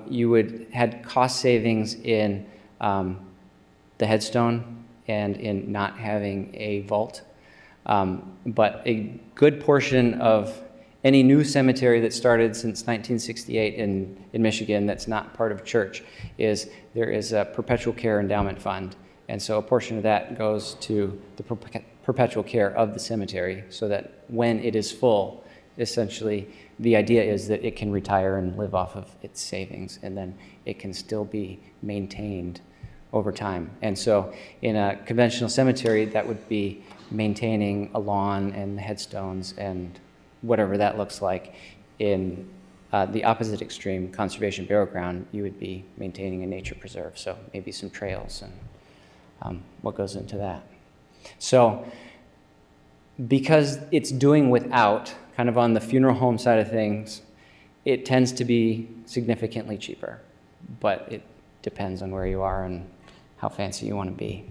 You would had cost savings in the headstone and in not having a vault. But a good portion of any new cemetery that started since 1968 in Michigan that's not part of church is there is a perpetual care endowment fund. And so a portion of that goes to the perpetual care of the cemetery so that when it is full, essentially the idea is that it can retire and live off of its savings, and then it can still be maintained over time. And so in a conventional cemetery, that would be maintaining a lawn and the headstones and whatever that looks like. In the opposite extreme, conservation burial ground, you would be maintaining a nature preserve, so maybe some trails and what goes into that. So because it's doing without, kind of on the funeral home side of things, it tends to be significantly cheaper, but it depends on where you are and how fancy you want to be.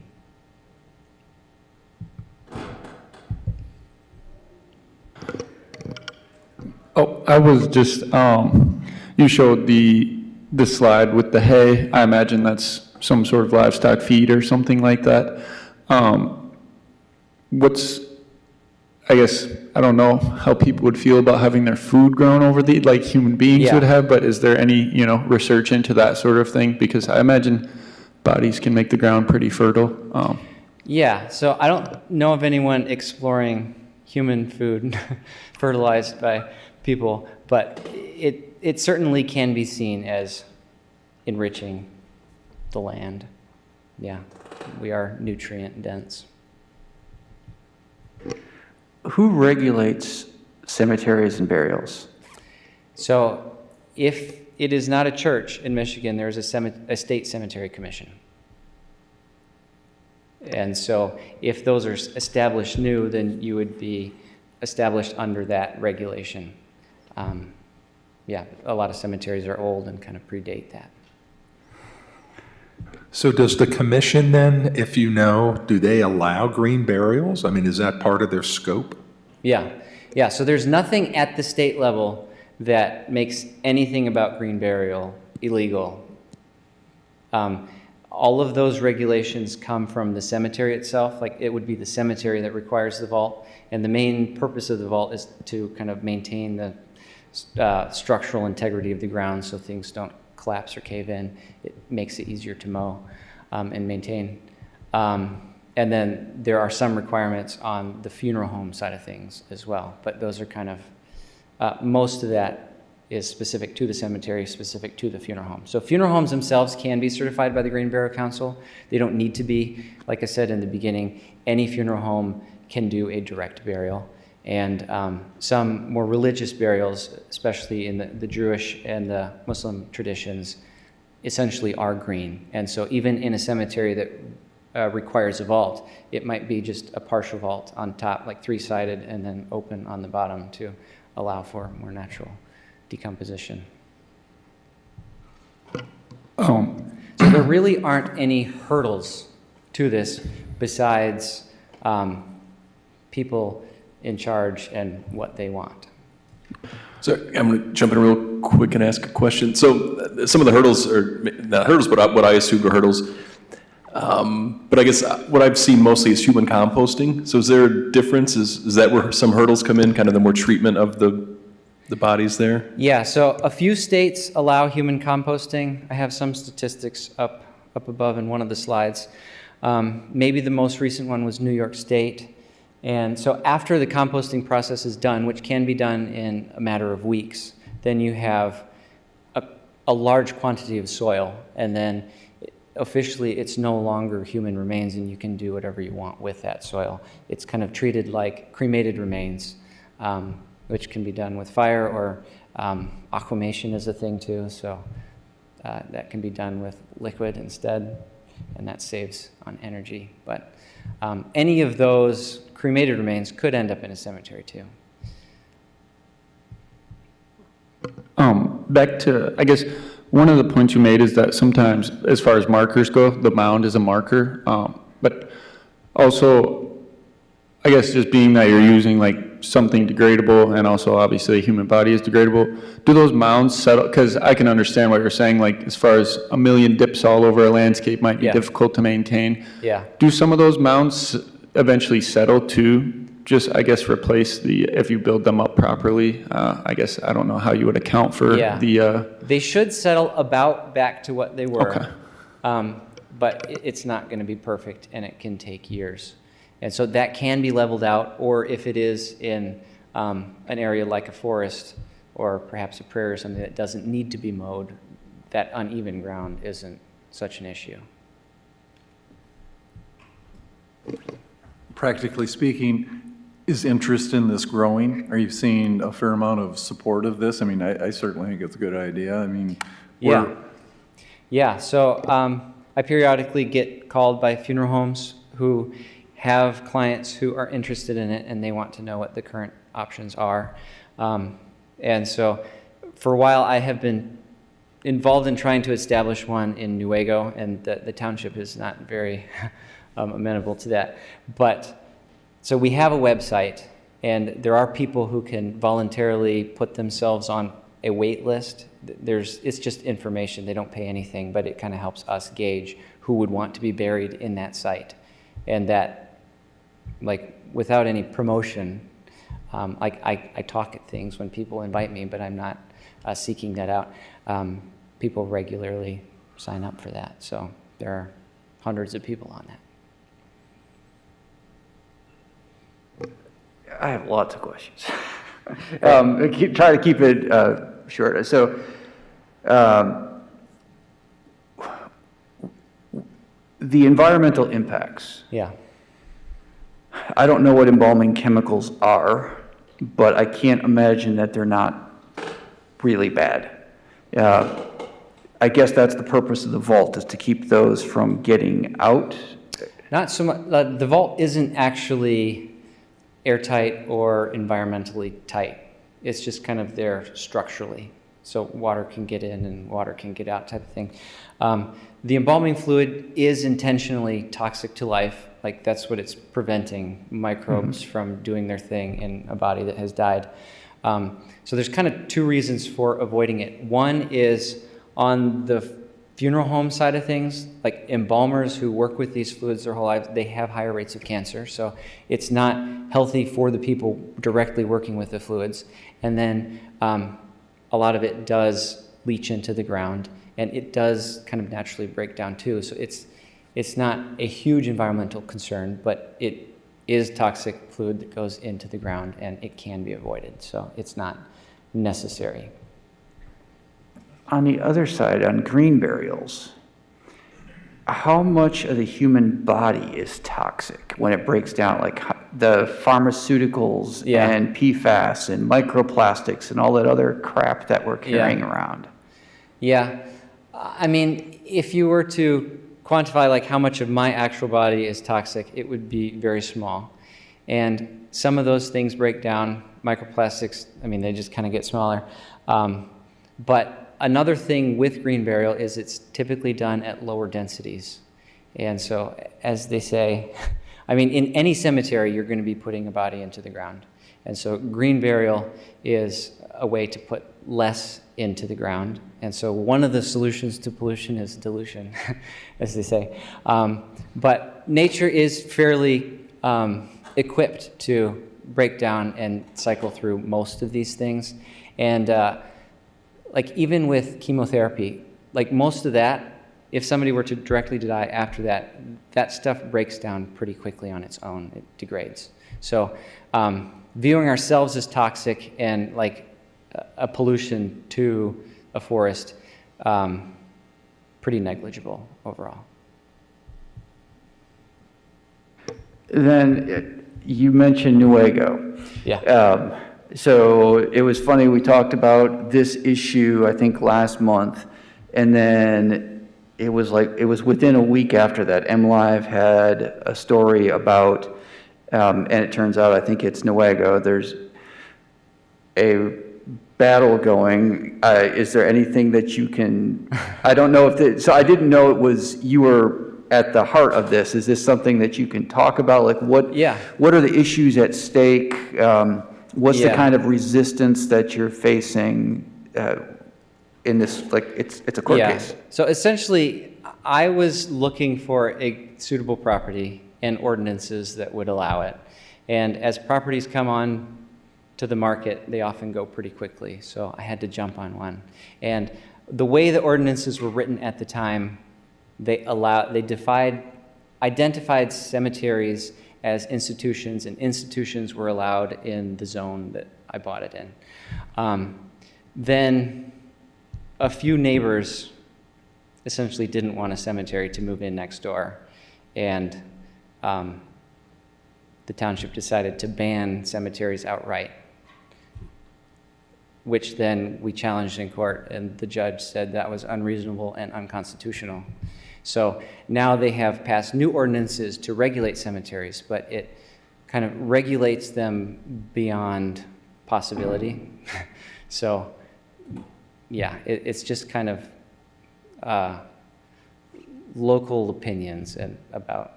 Oh, I was just, you showed the slide with the hay. I imagine that's some sort of livestock feed or something like that. I guess, I don't know how people would feel about having their food grown over the, like human beings would have, but is there any, research into that sort of thing? Because I imagine bodies can make the ground pretty fertile. Yeah, so I don't know of anyone exploring human food fertilized by people, but it certainly can be seen as enriching the land. Yeah, we are nutrient dense. Who regulates cemeteries and burials? So if it is not a church in Michigan, there's a state cemetery commission. And so if those are established new, then you would be established under that regulation. Yeah, a lot of cemeteries are old and kind of predate that. So does the commission then, if you know, do they allow green burials? I mean, is that part of their scope? Yeah, so there's nothing at the state level that makes anything about green burial illegal. All of those regulations come from the cemetery itself. Like, it would be the cemetery that requires the vault, and the main purpose of the vault is to kind of maintain the structural integrity of the ground so things don't collapse or cave in. It makes it easier to mow and maintain. And then there are some requirements on the funeral home side of things as well, but those are kind of, most of that is specific to the cemetery, specific to the funeral home. So funeral homes themselves can be certified by the Green Burial Council. They don't need to be. Like I said in the beginning, any funeral home can do a direct burial. And some more religious burials, especially in the Jewish and the Muslim traditions, essentially are green. And so even in a cemetery that requires a vault, it might be just a partial vault on top, like three-sided, and then open on the bottom to allow for more natural decomposition. Oh, So there really aren't any hurdles to this besides people in charge and what they want. So I'm going to jump in real quick and ask a question. So some of the hurdles are not hurdles, but what I assumed are hurdles. But I guess what I've seen mostly is human composting. So is there a difference? Is that where some hurdles come in, kind of the more treatment of the bodies there? Yeah, so a few states allow human composting. I have some statistics up above in one of the slides. Maybe the most recent one was New York State. And so after the composting process is done, which can be done in a matter of weeks, then you have a large quantity of soil, and then officially it's no longer human remains and you can do whatever you want with that soil. It's kind of treated like cremated remains, which can be done with fire, or aquamation is a thing too, so that can be done with liquid instead, and that saves on energy. But any of those cremated remains could end up in a cemetery too. Back to, I guess, one of the points you made is that sometimes, as far as markers go, the mound is a marker. But also, I guess just being that you're using like something degradable, and also obviously a human body is degradable, do those mounds settle? Because I can understand what you're saying, like as far as a million dips all over a landscape might be Yeah. difficult to maintain. Yeah. Do some of those mounds eventually settle to just, I guess, replace if you build them up properly? I guess, I don't know how you would account for Yeah. the, They should settle about back to what they were. Okay. But it's not going to be perfect, and it can take years. And so that can be leveled out, or if it is in an area like a forest or perhaps a prairie or something that doesn't need to be mowed, that uneven ground isn't such an issue. Practically speaking, is interest in this growing? Are you seeing a fair amount of support of this? I mean, I certainly think it's a good idea. I mean, Yeah. Yeah, so I periodically get called by funeral homes who have clients who are interested in it, and they want to know what the current options are. And so for a while, I have been involved in trying to establish one in Newaygo, and the township is not very amenable to that. But so we have a website, and there are people who can voluntarily put themselves on a wait list. It's just information. They don't pay anything, but it kind of helps us gauge who would want to be buried in that site. And that, like, without any promotion, I talk at things when people invite me, but I'm not seeking that out. People regularly sign up for that, so there are hundreds of people on that. I have lots of questions. Try to keep it short. So, the environmental impacts. Yeah. I don't know what embalming chemicals are, but I can't imagine that they're not really bad. I guess that's the purpose of the vault, is to keep those from getting out. Not so much. The vault isn't actually airtight or environmentally tight. It's just kind of there structurally, so water can get in and water can get out, type of thing. The embalming fluid is intentionally toxic to life. Like, that's what it's preventing microbes from doing their thing in a body that has died. So there's kind of two reasons for avoiding it. One is on the funeral home side of things, like embalmers who work with these fluids their whole lives, they have higher rates of cancer. So it's not healthy for the people directly working with the fluids. And then a lot of it does leach into the ground, and it does kind of naturally break down too. So it's not a huge environmental concern, but it is toxic fluid that goes into the ground, and it can be avoided. So it's not necessary. On the other side, on green burials, how much of the human body is toxic when it breaks down? Like the pharmaceuticals and PFAS and microplastics and all that other crap that we're carrying around. Yeah. I mean, if you were to quantify like how much of my actual body is toxic, it would be very small. And some of those things break down. Microplastics, I mean, they just kind of get smaller. But another thing with green burial is it's typically done at lower densities. And so, as they say, I mean, in any cemetery, you're going to be putting a body into the ground. And so green burial is a way to put less into the ground. And so one of the solutions to pollution is dilution, as they say. But nature is fairly equipped to break down and cycle through most of these things. And like even with chemotherapy, like most of that, if somebody were to directly die after that, that stuff breaks down pretty quickly on its own. It degrades. So viewing ourselves as toxic and like a pollution to a forest, pretty negligible overall. Then you mentioned Nuevo. Yeah. So it was funny, we talked about this issue, I think, last month, and then it was within a week after that, MLive had a story about, and it turns out, I think it's Nuevo, there's a battle going. Is there anything that you can, I don't know if, so I didn't know you were at the heart of this. Is this something that you can talk about? Like what are the issues at stake? What's the kind of resistance that you're facing in this, like, it's a court case? So essentially, I was looking for a suitable property and ordinances that would allow it. And as properties come on to the market, they often go pretty quickly. So I had to jump on one. And the way the ordinances were written at the time, they identified cemeteries as institutions, and institutions were allowed in the zone that I bought it in. Then a few neighbors essentially didn't want a cemetery to move in next door, and the township decided to ban cemeteries outright, which then we challenged in court, and the judge said that was unreasonable and unconstitutional. So now they have passed new ordinances to regulate cemeteries, but it kind of regulates them beyond possibility. So yeah, it's just kind of local opinions about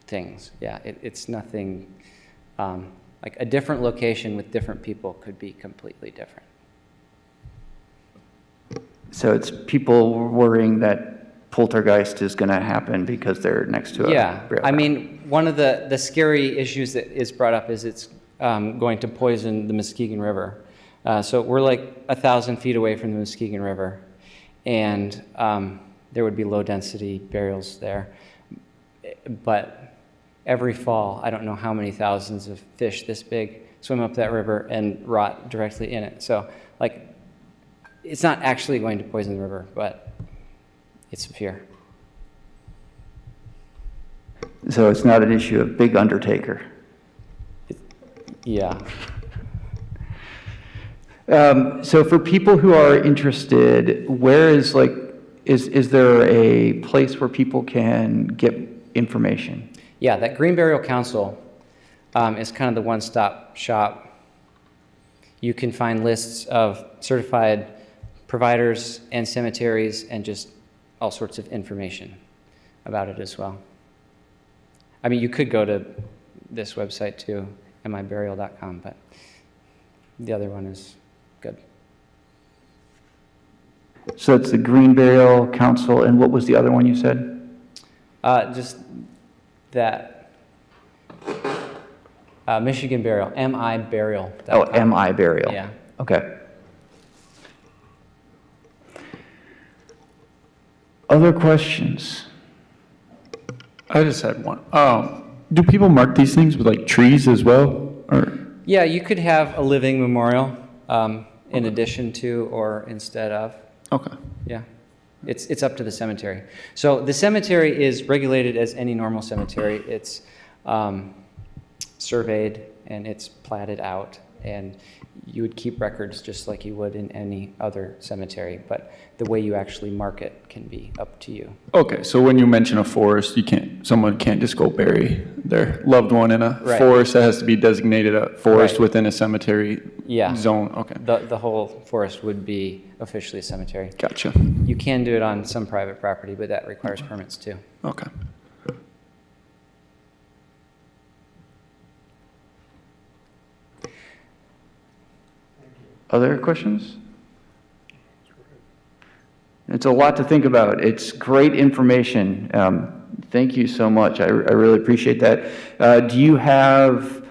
things. Yeah, it's nothing, like a different location with different people could be completely different. So it's people worrying that poltergeist is going to happen because they're next to a burial I ground. mean, one of the scary issues that is brought up is it's going to poison the Muskegon River. So we're like 1,000 feet away from the Muskegon River, and there would be low density burials there. But every fall, I don't know how many thousands of fish this big swim up that river and rot directly in it. So like, it's not actually going to poison the river, but it's a fear. So it's not an issue of big undertaker. Yeah. So for people who are interested, where is is there a place where people can get information? Yeah, that Green Burial Council is kind of the one-stop shop. You can find lists of certified providers and cemeteries and just all sorts of information about it as well. I mean, you could go to this website too, miburial.com, but the other one is good. So it's the Green Burial Council, and what was the other one you said? Just that Michigan Burial, miburial.com. Oh, MI Burial. Yeah. Okay. Other questions? I just had one. Do people mark these things with like trees as well, or? Yeah, you could have a living memorial in addition to or instead of. Okay. Yeah, it's up to the cemetery. So the cemetery is regulated as any normal cemetery. It's surveyed and it's platted out, and you would keep records just like you would in any other cemetery, but the way you actually mark it can be up to you. Okay, so when you mention a forest, someone can't just go bury their loved one in a Right. forest. That has to be designated a forest Right. within a cemetery Yeah. zone. Okay, The whole forest would be officially a cemetery. gotcha. You can do it on some private property, but that requires permits too. Okay. Other questions? It's a lot to think about. It's great information. Thank you so much. I really appreciate that. Do you have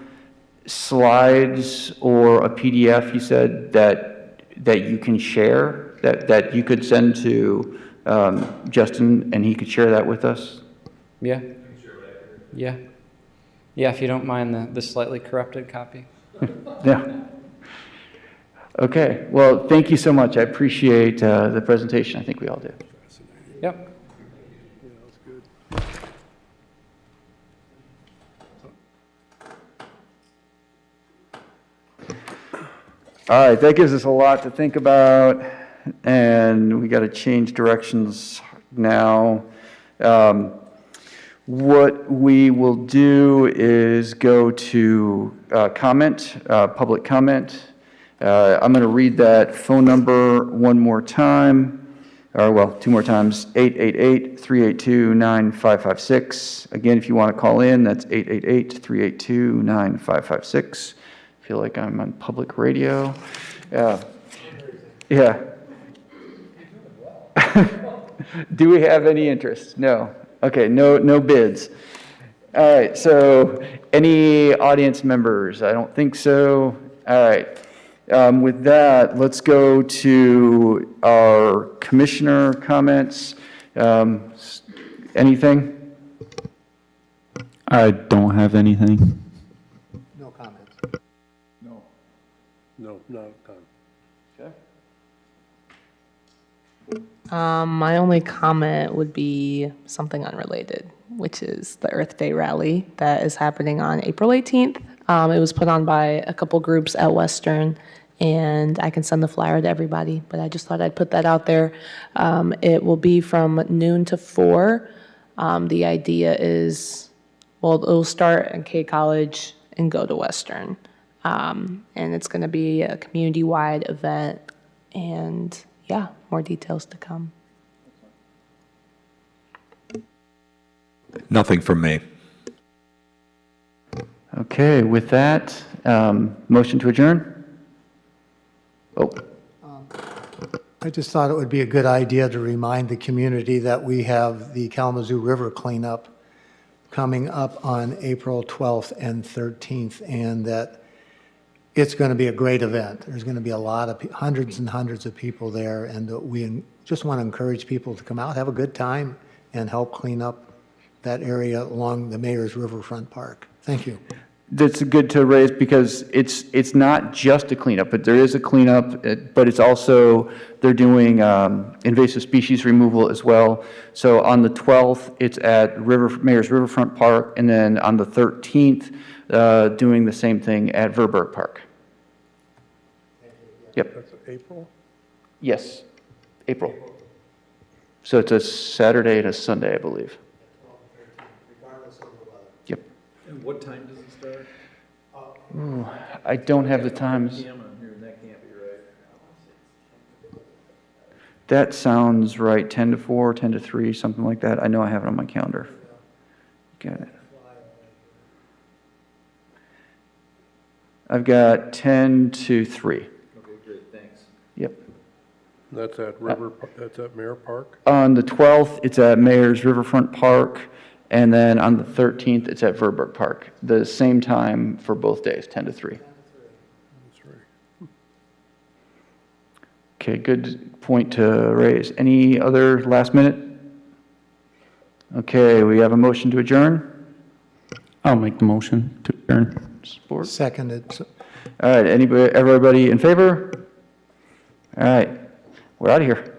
slides or a PDF, you said, that you can share, that you could send to Justin and he could share that with us? Yeah? Yeah. Yeah, if you don't mind the slightly corrupted copy. Yeah. Okay. Well, thank you so much. I appreciate the presentation. I think we all do. Yep. All right, that gives us a lot to think about, and we got to change directions now. What we will do is go to public comment. I'm going to read that phone number one more time, or well, two more times, 888-382-9556. Again, if you want to call in, that's 888-382-9556. I feel like I'm on public radio. Yeah. Do we have any interest? No. Okay, no bids. All right, so any audience members? I don't think so. All right. With that, let's go to our commissioner comments. Anything? I don't have anything. No comments. No, not time. My only comment would be something unrelated, which is the Earth Day rally that is happening on April 18th. It was put on by a couple groups at Western, and I can send the flyer to everybody, but I just thought I'd put that out there. It will be from noon to 4. The idea is, well, it'll start at K College and go to Western. And it's going to be a community-wide event, and yeah, more details to come. Nothing from me. Okay, with that, motion to adjourn? Oh, I just thought it would be a good idea to remind the community that we have the Kalamazoo River cleanup coming up on April 12th and 13th, and that it's going to be a great event. There's going to be a lot of, hundreds and hundreds of people there, and we just want to encourage people to come out, have a good time, and help clean up that area along the Mayor's Riverfront Park. Thank you. that's good to raise because it's not just a cleanup, but there is a cleanup, but it's also, they're doing invasive species removal as well. So on the 12th, it's at Mayor's Riverfront Park, and then on the 13th, doing the same thing at Verberg Park. Yep. That's April? Yes, April. So it's a Saturday and a Sunday, I believe. Yep. And what time does it start? Ooh, I don't have the times. PM on here, and that can't be right. That sounds right, 10 to 4, 10 to 3, something like that. I know I have it on my calendar. Got it. I've got 10 to 3. Okay, great, thanks. Yep. That's at that's at Mayor Park? On the 12th, it's at Mayor's Riverfront Park, and then on the 13th, it's at Verberg Park. The same time for both days, 10 to 3. That's right. Okay, good point to raise. Any other last minute? Okay, we have a motion to adjourn. I'll make the motion to adjourn. Support. Seconded. All right, everybody in favor? All right, we're out of here.